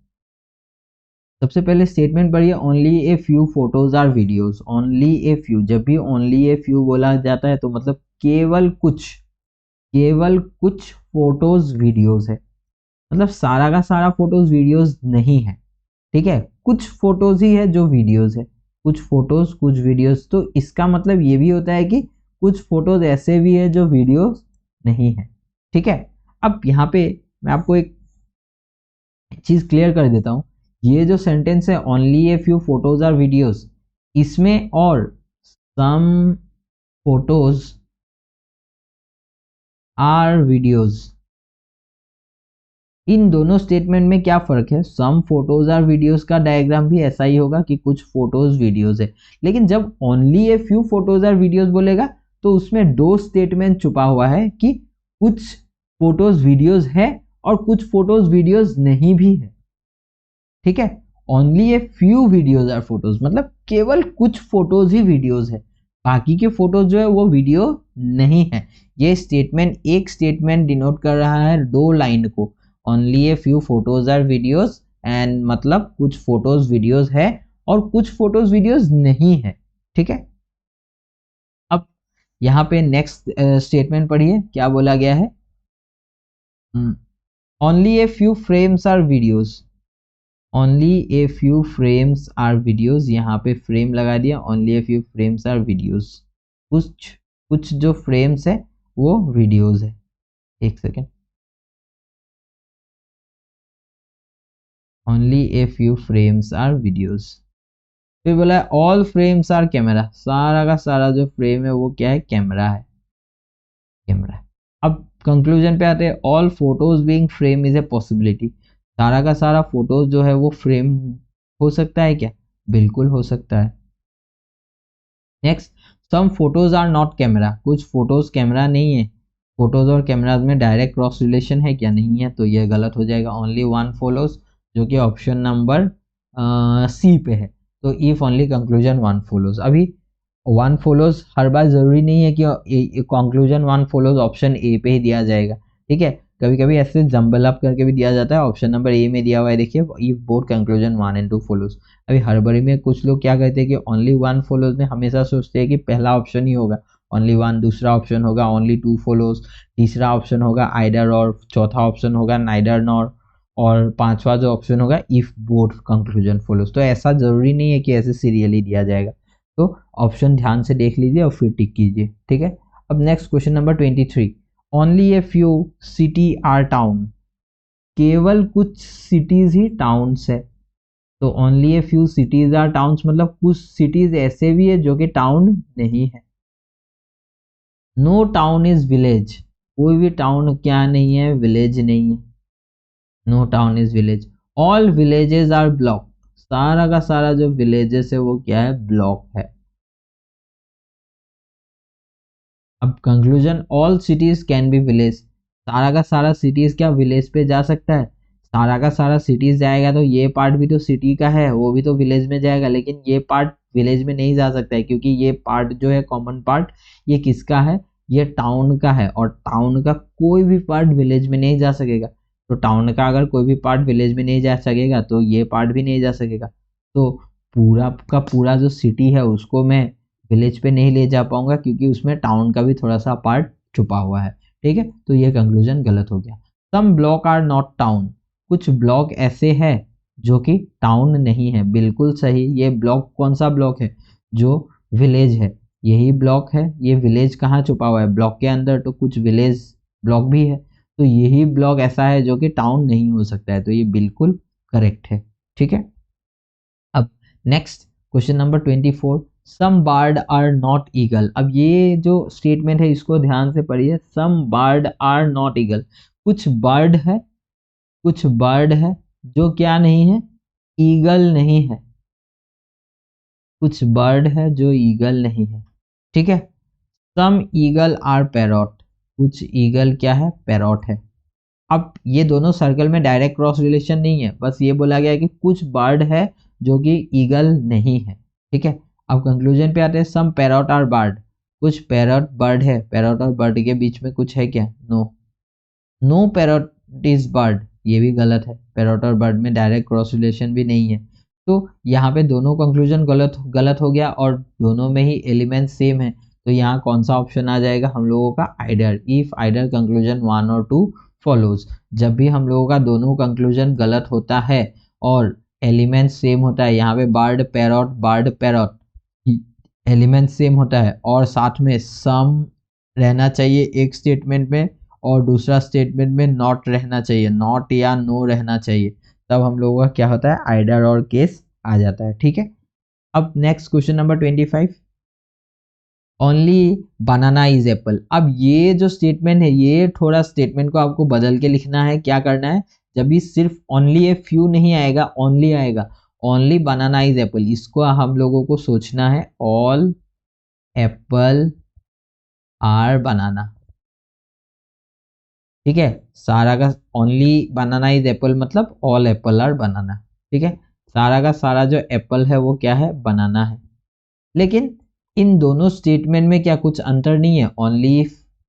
सबसे पहले स्टेटमेंट पढ़िए, only a few photos are videos. Only a few, जब भी ओनली ए फ्यू बोला जाता है तो मतलब केवल कुछ फोटोज वीडियोज है, मतलब सारा का सारा फोटोज वीडियोज नहीं है। ठीक है, कुछ फोटोज ही है जो वीडियोज है, कुछ फोटोज कुछ वीडियोज। तो इसका मतलब ये भी होता है कि कुछ फोटोज ऐसे भी है जो वीडियोज नहीं है। ठीक है, अब यहाँ पे मैं आपको एक चीज क्लियर कर देता हूँ। ये जो सेंटेंस है only a few photos are videos, इसमें और सम फोटोज आर वीडियोज, इन दोनों स्टेटमेंट में क्या फर्क है। सम फोटोज आर वीडियोज का डायग्राम भी ऐसा ही होगा कि कुछ फोटोज वीडियोज है, लेकिन जब only a few photos are videos बोलेगा तो उसमें 2 स्टेटमेंट छुपा हुआ है कि कुछ फोटोज वीडियोज है और कुछ फोटोज वीडियोज नहीं भी है। ठीक है, only a few videos are photos मतलब केवल कुछ फोटोज ही वीडियोज है, बाकी के फोटोज जो है वो वीडियो नहीं है। ये स्टेटमेंट, एक स्टेटमेंट डिनोट कर रहा है 2 लाइन को, only a few photos are videos and मतलब कुछ फोटोज वीडियोज है और कुछ फोटोज वीडियोज नहीं है, ठीक है। अब यहाँ पे नेक्स्ट स्टेटमेंट पढ़िए, क्या बोला गया है। Only a few frames are videos, only a few frames are videos, यहाँ पे फ्रेम लगा दिया, only a few frames are videos, कुछ कुछ जो फ्रेम्स है वो वीडियोज है। एक second, only a few frames are videos. फिर बोला है ऑल फ्रेम्स आर कैमरा, सारा का सारा जो फ्रेम है वो क्या है, कैमरा है, कैमरा। अब कंक्लूजन पे आते हैं, all photos being frame is a possibility, सारा का सारा फोटोज जो है वो फ्रेम हो सकता है क्या, बिल्कुल हो सकता है। Next, some photos are not camera, कुछ फोटोज कैमरा नहीं है, फोटोज और कैमराज में डायरेक्ट क्रॉस रिलेशन है क्या, नहीं है, तो ये गलत हो जाएगा। ओनली वन फॉलोज, जो कि ऑप्शन नंबर सी पे है, तो if only conclusion one follows. अभी वन फॉलोज हर बार जरूरी नहीं है कि conclusion one follows option A पे ही दिया जाएगा, ठीक है, कभी कभी ऐसे जंबल अप करके भी दिया जाता है। ऑप्शन नंबर ए में दिया हुआ है, देखिए, if both conclusion 1 and 2 follows. अभी हड़बड़ी में कुछ लोग क्या कहते हैं कि ओनली वन फॉलोज में हमेशा सोचते हैं कि पहला ऑप्शन ही होगा ओनली वन, दूसरा ऑप्शन होगा ओनली 2 फॉलोज, तीसरा ऑप्शन होगा आइदर और, चौथा ऑप्शन होगा नाइदर नॉर, और पांचवा जो ऑप्शन होगा इफ बोथ कंक्लूजन फॉलोज। तो ऐसा जरूरी नहीं है कि ऐसे सीरियली दिया जाएगा, तो ऑप्शन ध्यान से देख लीजिए और फिर टिक कीजिए, ठीक है। अब next question number 23, only a few city are town, केवल कुछ सिटीज ही टाउन्स है, तो only a few cities are towns मतलब कुछ सिटीज ऐसे भी है जो कि टाउन नहीं है। नो टाउन इज विलेज, कोई भी टाउन क्या नहीं है, विलेज नहीं है, no town is village. All villages are block, सारा का सारा जो विलेजेस है वो क्या है, ब्लॉक है। अब conclusion, all cities can be village, सारा का सारा सिटीज क्या विलेज पे जा सकता है, सारा का सारा सिटीज जाएगा तो ये पार्ट भी तो सिटी का है, वो भी तो विलेज में जाएगा, लेकिन ये पार्ट विलेज में नहीं जा सकता है, क्योंकि ये पार्ट जो है कॉमन पार्ट, ये किसका है, ये टाउन का है, और टाउन का कोई भी पार्ट विलेज में नहीं जा सकेगा। तो टाउन का अगर कोई भी पार्ट विलेज में नहीं जा सकेगा तो ये पार्ट भी नहीं जा सकेगा, तो पूरा का पूरा जो सिटी है उसको मैं विलेज पे नहीं ले जा पाऊंगा, क्योंकि उसमें टाउन का भी थोड़ा सा पार्ट छुपा हुआ है, ठीक है, तो ये कंक्लूजन गलत हो गया। सम ब्लॉक आर नॉट टाउन, कुछ ब्लॉक ऐसे है जो कि टाउन नहीं है, बिल्कुल सही। ये ब्लॉक कौन सा ब्लॉक है, जो विलेज है, यही ब्लॉक है। ये विलेज कहाँ छुपा हुआ है, ब्लॉक के अंदर, तो कुछ विलेज ब्लॉक भी है, तो यही ब्लॉक ऐसा है जो कि टाउन नहीं हो सकता है, तो ये बिल्कुल करेक्ट है, ठीक है। अब next question number 24, some bird are not eagle. अब ये जो स्टेटमेंट है इसको ध्यान से पढ़िए, some bird are not eagle, कुछ बर्ड है, कुछ बर्ड है जो क्या नहीं है, ईगल नहीं है, कुछ बर्ड है जो ईगल नहीं है, ठीक है। सम ईगल आर पैरॉट, कुछ ईगल क्या है, पैरॉट है। अब ये दोनों सर्कल में डायरेक्ट क्रॉस रिलेशन नहीं है, बस ये बोला गया है कि कुछ बर्ड है जो कि ईगल नहीं है, ठीक है। अब कंक्लूजन पे आते हैं, सम पैरॉट आर बर्ड, कुछ पैरॉट बर्ड है, पैरॉट और बर्ड के बीच में कुछ है क्या, नो, नो पैरॉट इज बर्ड, ये भी गलत है, पैरॉट और बर्ड में डायरेक्ट क्रॉस रिलेशन भी नहीं है, तो यहाँ पे दोनों कंक्लूजन गलत गलत हो गया, और दोनों में ही एलिमेंट सेम है, तो यहाँ कौन सा ऑप्शन आ जाएगा हम लोगों का, आइडर। इफ आइडर कंक्लूजन 1 और 2 फॉलोज, जब भी हम लोगों का दोनों कंक्लूजन गलत होता है और एलिमेंट सेम होता है, यहाँ पे बर्ड पैरॉट एलिमेंट सेम होता है, और साथ में सम रहना चाहिए एक स्टेटमेंट में और दूसरा स्टेटमेंट में नॉट रहना चाहिए, नॉट या नो रहना चाहिए, तब हम लोगों का क्या होता है, आइडर और केस आ जाता है, ठीक है। अब next question number 25, only banana is Apple. अब ये जो स्टेटमेंट है, ये थोड़ा स्टेटमेंट को आपको बदल के लिखना है, क्या करना है, जब भी सिर्फ ओनली ए फ्यू नहीं आएगा, ओनली आएगा, ओनली बनाना इज एप्पल, इसको हम लोगों को सोचना है, ऑल एप्पल आर बनाना, ठीक है। सारा का ओनली बनाना इज एप्पल मतलब ऑल एप्पल आर बनाना, ठीक है, सारा का सारा जो एप्पल है वो क्या है, बनाना है। लेकिन इन दोनों स्टेटमेंट में क्या कुछ अंतर नहीं है,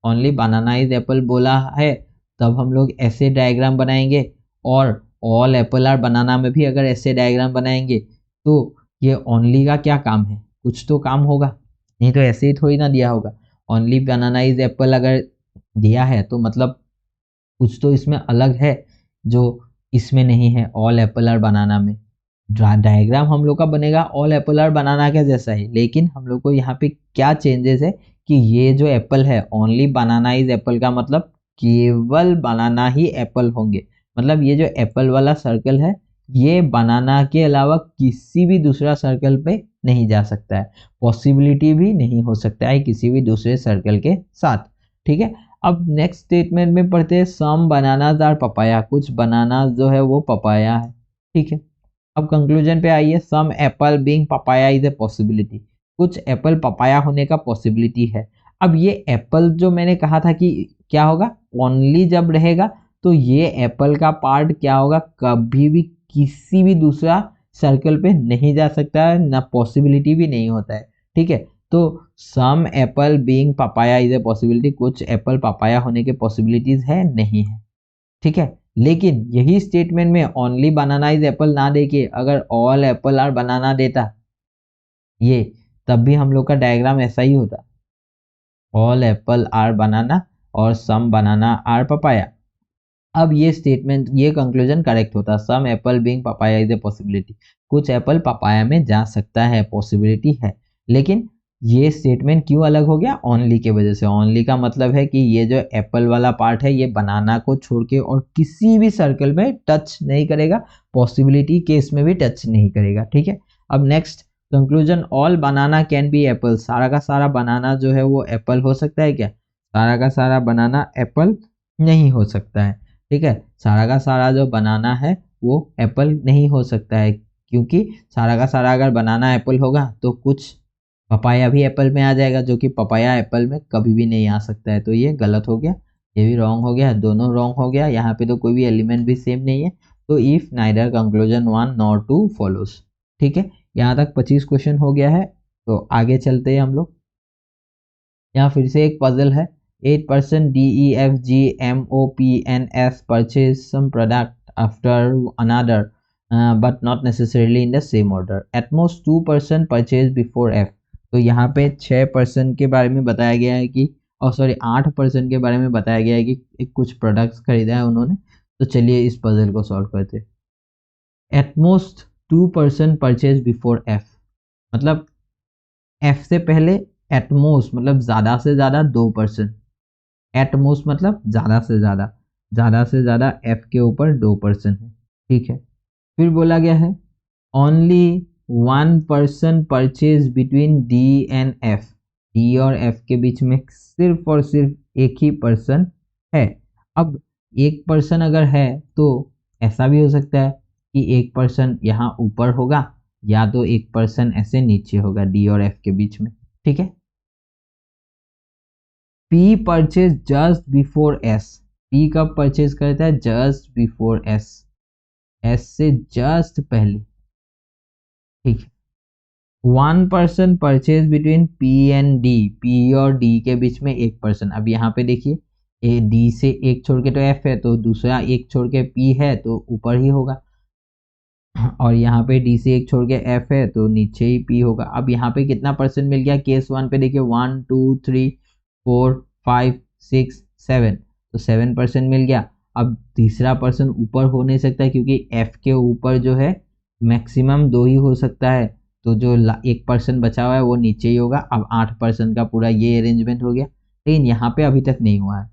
ओनली बनाना इज एप्पल बोला है, तब हम लोग ऐसे डायग्राम बनाएंगे, और ऑल एप्पल आर बनाना में भी अगर ऐसे डायग्राम बनाएंगे तो ये ओनली का क्या काम है, कुछ तो काम होगा, नहीं तो ऐसे ही थोड़ी ना दिया होगा। ओनली बनाना इज एप्पल अगर दिया है तो मतलब कुछ तो इसमें अलग है जो इसमें नहीं है ऑल एप्पल आर बनाना में। डायग्राम हम लोग का बनेगा ऑल एप्पल आर बनाना के जैसा है, लेकिन हम लोग को यहाँ पे क्या चेंजेस है कि ये जो एप्पल है ओनली बनाना इज एप्पल का मतलब केवल बनाना ही एप्पल होंगे। मतलब ये जो एप्पल वाला सर्कल है ये बनाना के अलावा किसी भी दूसरा सर्कल पे नहीं जा सकता है, पॉसिबिलिटी भी नहीं हो सकता है किसी भी दूसरे सर्कल के साथ। ठीक है, अब नेक्स्ट स्टेटमेंट में पढ़ते हैं सम बनानाज आर पपाया, कुछ बनाना जो है वो पपाया है। ठीक है, अब कंक्लूजन पे आइए, some apple being papaya is a possibility, कुछ एप्पल पपाया होने का पॉसिबिलिटी है। अब ये एप्पल जो मैंने कहा था कि क्या होगा, ओनली जब रहेगा तो ये एप्पल का पार्ट क्या होगा, कभी भी किसी भी दूसरा सर्कल पे नहीं जा सकता है, ना पॉसिबिलिटी भी नहीं होता है। ठीक है, तो some apple being papaya is a possibility, कुछ एप्पल पपाया होने के पॉसिबिलिटीज है नहीं है। ठीक है, लेकिन यही स्टेटमेंट में ओनली बनाना इज एप्पल ना देके अगर ऑल एप्पल आर बनाना देता ये, तब भी हम लोग का डायग्राम ऐसा ही होता, ऑल एप्पल आर बनाना और सम बनाना आर पपाया। अब ये स्टेटमेंट ये कंक्लूजन करेक्ट होता, some apple being papaya is a possibility, कुछ एप्पल पपाया में जा सकता है, पॉसिबिलिटी है। लेकिन ये स्टेटमेंट क्यों अलग हो गया, ओनली के वजह से। ओनली का मतलब है कि ये जो एप्पल वाला पार्ट है ये बनाना को छोड़ के और किसी भी सर्कल में टच नहीं करेगा, पॉसिबिलिटी केस में भी टच नहीं करेगा। ठीक है, अब next conclusion, all banana can be Apple, सारा का सारा बनाना जो है वो एप्पल हो सकता है क्या, सारा का सारा बनाना एप्पल नहीं हो सकता है। ठीक है, सारा का सारा जो बनाना है वो एप्पल नहीं हो सकता है, क्योंकि सारा का सारा अगर बनाना एप्पल होगा तो कुछ पपाया भी एप्पल में आ जाएगा, जो कि पपाया एप्पल में कभी भी नहीं आ सकता है। तो ये गलत हो गया, ये भी रॉन्ग हो गया, दोनों रॉन्ग हो गया, यहाँ पे तो कोई भी एलिमेंट भी सेम नहीं है। तो if neither conclusion 1 nor 2 follows. ठीक है, यहाँ तक 25 क्वेश्चन हो गया है। तो आगे चलते हैं हम लोग, यहाँ फिर से एक पजल है। 8% DEFGMOPNF purchase some product after another but not necessarily in the same order. At most 2% purchase before F. तो यहाँ पे 6% के बारे में बताया गया है कि, और सॉरी 8% के बारे में बताया गया है कि कुछ प्रोडक्ट्स खरीदा है उन्होंने। तो चलिए इस पजल को सॉल्व करते हैं। At most 2% purchase before F, मतलब F से पहले एटमोस्ट मतलब ज़्यादा से ज़्यादा 2%, एटमोस्ट मतलब ज़्यादा से ज़्यादा, ज़्यादा से ज़्यादा F के ऊपर 2% है। ठीक है, फिर बोला गया है only 1% purchase between D and F, D और F के बीच में सिर्फ और सिर्फ एक ही पर्सन है। अब एक पर्सन अगर है तो ऐसा भी हो सकता है कि एक पर्सन यहाँ ऊपर होगा या तो एक पर्सन ऐसे नीचे होगा D और F के बीच में। ठीक है, P purchase just before S, P कब परचेज करता है, जस्ट बिफोर S, S से जस्ट पहले। ठीक है, 1% purchase between P and D, P और D के बीच में एक पर्सन। अब यहाँ पे देखिए D से एक छोड़ के तो F है, तो दूसरा एक छोड़ के P है तो ऊपर ही होगा, और यहाँ पे D से एक छोड़ के F है तो नीचे ही P होगा। अब यहाँ पे कितना परसेंट मिल गया, केस 1 पे देखिए 1 2 3 4 5 6 7, तो 7% मिल गया। अब तीसरा पर्सन ऊपर हो नहीं सकता क्योंकि F के ऊपर जो है मैक्सिमम 2 ही हो सकता है, तो जो एक पर्सन बचा हुआ है वो नीचे ही होगा। अब 8% का पूरा ये अरेंजमेंट हो गया, लेकिन यहाँ पे अभी तक नहीं हुआ है।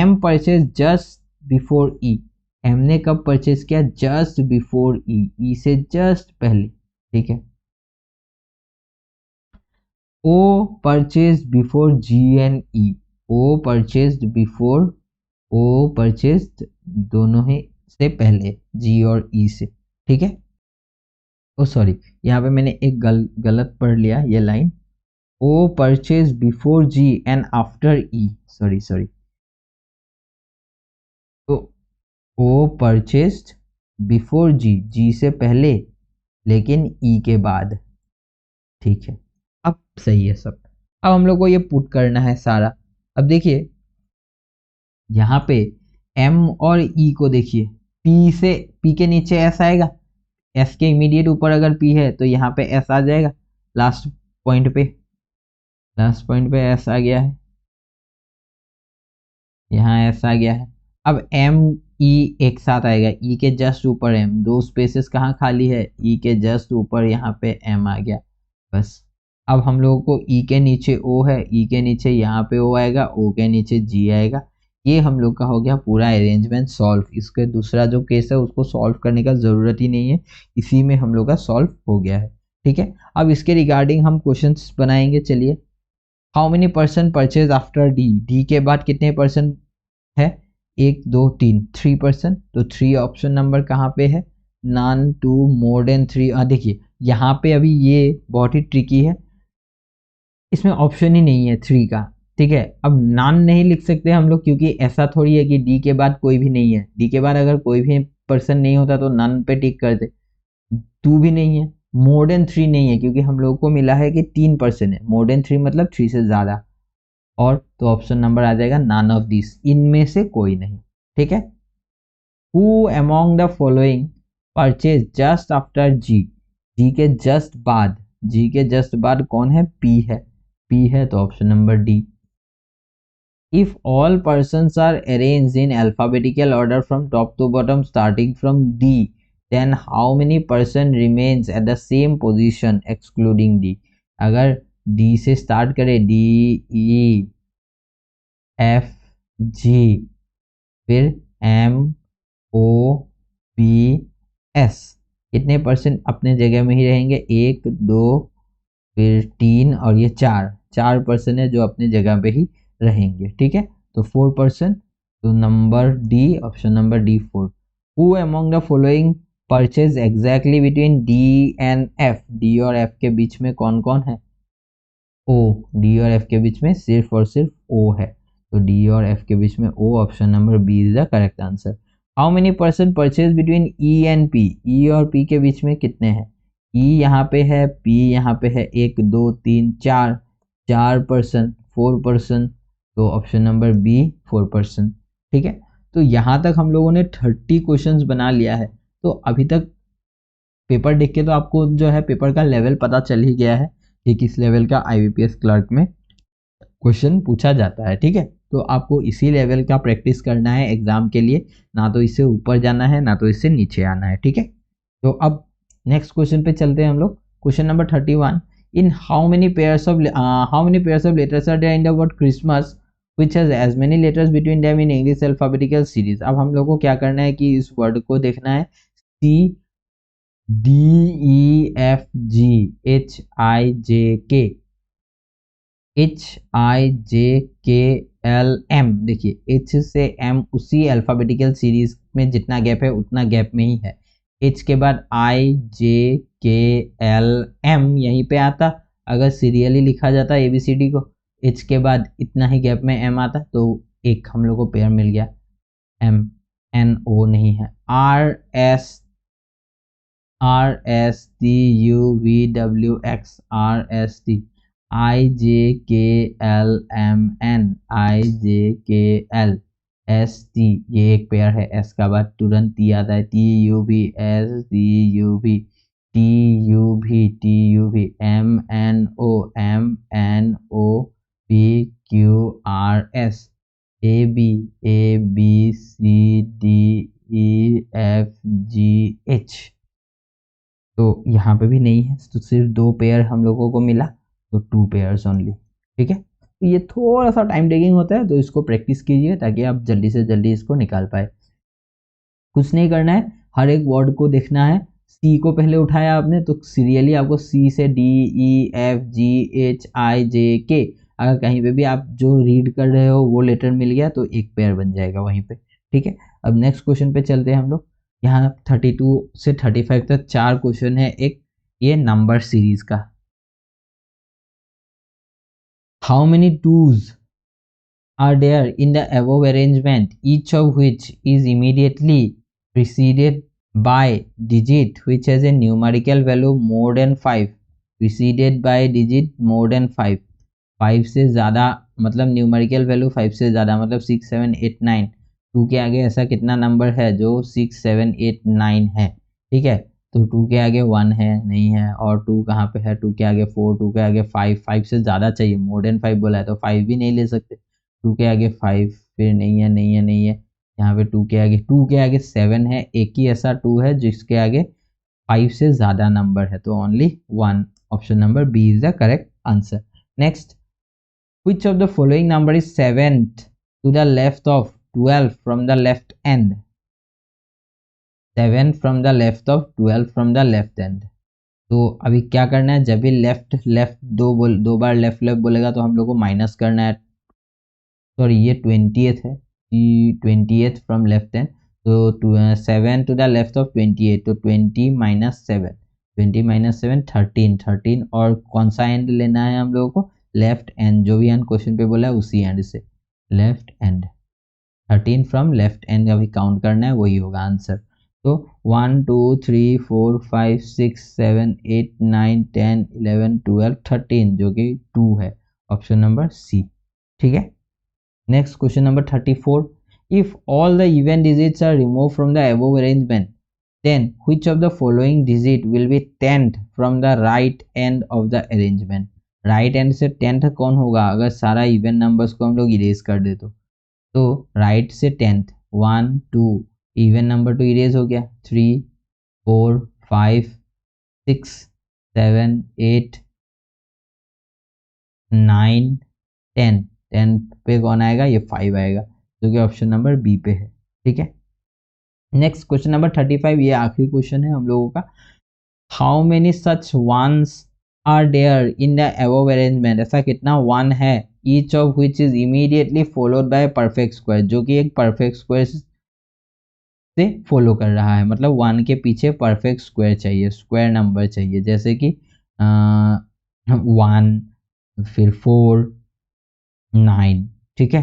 M purchase just before E, M ने कब परचेज किया, जस्ट बिफोर ई, ई से जस्ट पहले। ठीक है, O purchase before G and E, O purchase before, O purchase दोनों ही से पहले जी और ई से। ठीक है, ओ सॉरी यहाँ पे मैंने एक गलत पढ़ लिया ये line, O purchase before G and after E, sorry sorry, तो ओ परचेस्ड बिफोर जी, जी से पहले लेकिन ई के बाद। ठीक है, अब सही है सब। अब हम लोग को ये पुट करना है सारा। अब देखिए यहाँ पे एम और ई को देखिए, पी के नीचे एस आएगा, एस के इमीडिएट ऊपर अगर पी है तो यहाँ पे एस आ जाएगा, लास्ट पॉइंट पे एस आ गया है, यहाँ एस आ गया है। अब एम ई एक साथ आएगा, ई के जस्ट ऊपर एम, दो स्पेसेस कहाँ खाली है, ई के जस्ट ऊपर यहाँ पे एम आ गया, बस। अब हम लोगों को ई के नीचे ओ है, ई के नीचे यहाँ पे ओ आएगा, ओ के नीचे जी आएगा। ये हम लोग का हो गया पूरा अरेंजमेंट सॉल्व। इसके दूसरा जो केस है उसको सॉल्व करने का ज़रूरत ही नहीं है, इसी में हम लोग का सॉल्व हो गया है, ठीक है। अब इसके रिगार्डिंग हम क्वेश्चंस बनाएंगे, चलिए। How many percent purchase after D, D के बाद कितने परसेंट है, 1 2 3, 3%। तो 3 ऑप्शन नंबर कहाँ पे है, नॉन टू मोर देन 3। देखिए यहाँ पे अभी ये बहुत ही ट्रिकी है, इसमें ऑप्शन ही नहीं है 3 का, ठीक है। अब नॉन नहीं लिख सकते हम लोग, क्योंकि ऐसा थोड़ी है कि डी के बाद कोई भी नहीं है, डी के बाद अगर कोई भी पर्सन नहीं होता तो नॉन पे टिक कर दे। 2 भी नहीं है, मोर देन 3 नहीं है, क्योंकि हम लोग को मिला है कि 3% है, मोर देन 3 मतलब 3 से ज़्यादा, और तो ऑप्शन नंबर आ जाएगा नॉन ऑफ दिस, इनमें से कोई नहीं, ठीक है। Who among the following purchase just after G, G के जस्ट बाद, जी के जस्ट बाद कौन है, पी है, पी है तो option number D. If all persons are arranged in alphabetical order from top to bottom starting from D, then how many person remains at the same position excluding D? अगर D से start करें, D E F G, फिर M O P S, कितने percent अपने जगह में ही रहेंगे, 1 2 फिर 3 और ये 4% है जो अपनी जगह पे ही रहेंगे, ठीक है। तो 4%, तो number D, option number D 4। Who among the following purchase exactly between D and F, D और एफ के बीच में कौन कौन है, ओ, डी और एफ के बीच में सिर्फ और सिर्फ ओ है, तो डी और एफ के बीच में O, option number B is the correct answer. How many percent purchase between E and P, E और पी के बीच में कितने हैं, ई यहाँ पे है, पी यहाँ पे है, 1 2 3 4% 4%, तो ऑप्शन नंबर बी 4%, ठीक है। तो यहाँ तक हम लोगों ने 30 क्वेश्चंस बना लिया है। तो अभी तक पेपर देख के तो आपको जो है पेपर का लेवल पता चल ही गया है कि किस लेवल का आईबीपीएस क्लर्क में क्वेश्चन पूछा जाता है, ठीक है। तो आपको इसी लेवल का प्रैक्टिस करना है एग्जाम के लिए, ना तो इससे ऊपर जाना है ना तो इससे नीचे आना है, ठीक है। तो अब नेक्स्ट क्वेश्चन पे चलते हैं हम लोग। Question number 31, in how many pairs of letters are there in the word Christmas which has as many letters between them in English alphabetical series. अब हम लोग को क्या करना है कि इस वर्ड को देखना है, C D E F G H I J K, H I J K L M. देखिए एच से एम उसी अल्फाबेटिकल सीरीज में जितना गैप है उतना गैप में ही है, एच के बाद आई जे के एल एम यहीं पे आता, अगर सीरियली लिखा जाता एबीसीडी को, एच के बाद इतना ही गैप में एम आता, तो एक हम लोग को पेयर मिल गया, एम एन ओ नहीं है, R S T U V W X, R S T, I J K L M N, I J K L S T, ये एक पेयर है, एस का बाद तुरंत टी आता है, टी यू भी एस टी यू भी टी यू भी M N O P Q R S, A B C D E F G H. तो यहाँ पे भी नहीं है, तो सिर्फ 2 पेयर हम लोगों को मिला, तो 2 पेयर्स ओनली, ठीक है। तो ये थोड़ा सा टाइम टेकिंग होता है, तो इसको प्रैक्टिस कीजिए ताकि आप जल्दी से जल्दी इसको निकाल पाए। कुछ नहीं करना है, हर एक वर्ड को देखना है, सी को पहले उठाया आपने तो सीरियली आपको सी से D E F G H I J K, अगर कहीं पे भी आप जो रीड कर रहे हो वो लेटर मिल गया तो एक पेयर बन जाएगा वहीं पे, ठीक है। अब नेक्स्ट क्वेश्चन पे चलते हैं हम लोग। यहाँ 32 से 35 तक 4 क्वेश्चन है, एक ये नंबर सीरीज का। How many twos are there in the above arrangement, each of which is immediately preceded by digit which has a numerical value more than 5, preceded by digit more than 5, 5 से ज़्यादा मतलब numerical value 5 से ज़्यादा मतलब 6 7 8 9, 2 के आगे ऐसा कितना नंबर है जो 6 7 8 9 है, ठीक है। तो 2 के आगे 1 है, नहीं है, और 2 कहाँ पे है, 2 के आगे 4, 2 के आगे 5, 5 से ज़्यादा चाहिए, मोर देन 5 बोला है तो 5 भी नहीं ले सकते। 2 के आगे 5, फिर नहीं है, नहीं है, नहीं है, यहाँ पे 2 के आगे 7 है, एक ही ऐसा 2 है जिसके आगे 5 से ज़्यादा नंबर है, तो only 1, option number B is the correct answer. Next, which of the following number is 7th to the left of 12 from the left end? 7 from the left of 12 from the left end। तो अभी क्या करना है, जब भी left left दो बार left left बोलेगा तो हम लोग को माइनस करना है। सॉरी, ये 20th है, 20th फ्रॉम लेफ्ट एंड, तो 7 टू द लेफ्ट ऑफ 28, तो 20 माइनस 7, 20 माइनस 7 13, 13, और कौन सा एंड लेना है हम लोगों को, लेफ्ट एंड, जो भी एंड क्वेश्चन पे बोला है उसी एंड से, left and, 13 from left and अभी काउंट करना है, वही होगा आंसर। तो 1 2 3 4 5 6 7 8 9 10 11 12 13, जो कि 2 है, ऑप्शन नंबर सी, ठीक है। Next question number 34, if all the even digits are remove from the above arrangement then which of the following digit will be 10th from the right end of the arrangement. Right end से 10th कौन होगा, अगर सारा even numbers को हम लोग erase कर दे तो राइट से 10th 1 2, इवन नंबर तो इरेज हो गया, 3 4 5 6 7 8 9 10, 10 पे कौन आएगा, ये 5 आएगा, जो कि ऑप्शन नंबर बी पे है, ठीक है। नेक्स्ट क्वेश्चन नंबर 35, ये आखिरी क्वेश्चन है हम लोगों का। How many such ones are there in the above arrangement, ऐसा कितना वन है, each of which is immediately followed by perfect square, जो कि एक परफेक्ट स्क्वायर से फॉलो कर रहा है, मतलब 1 के पीछे परफेक्ट स्क्वायर चाहिए, स्क्वायर नंबर चाहिए, जैसे कि 1, फिर 4 9, ठीक है।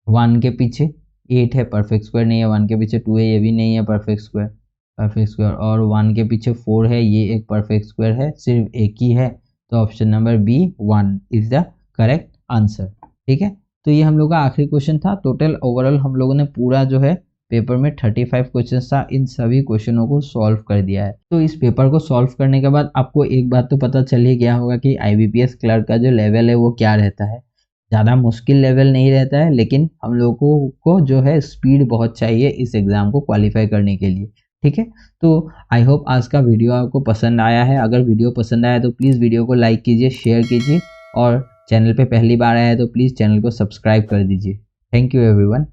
1 के पीछे 8 है, परफेक्ट स्क्वायर नहीं है, 1 के पीछे 2 है, ये भी नहीं है परफेक्ट स्क्वायर, और 1 के पीछे 4 है, ये एक परफेक्ट स्क्वायर है, सिर्फ एक ही है, तो option number B 1 is the correct answer, ठीक है। तो ये हम लोग का आखिरी क्वेश्चन था। टोटल ओवरऑल हम लोगों ने पूरा जो है पेपर में 35 क्वेश्चन था, इन सभी क्वेश्चनों को सॉल्व कर दिया है। तो इस पेपर को सॉल्व करने के बाद आपको एक बात तो पता चल ही गया होगा कि IBPS क्लर्क का जो लेवल है वो क्या रहता है। ज़्यादा मुश्किल लेवल नहीं रहता है, लेकिन हम लोगों को जो है स्पीड बहुत चाहिए इस एग्ज़ाम को क्वालिफाई करने के लिए, ठीक है। तो आई होप आज का वीडियो आपको पसंद आया है। अगर वीडियो पसंद आया तो प्लीज़ वीडियो को लाइक कीजिए, शेयर कीजिए, और चैनल पे पहली बार आया है तो प्लीज़ चैनल को सब्सक्राइब कर दीजिए। Thank you everyone.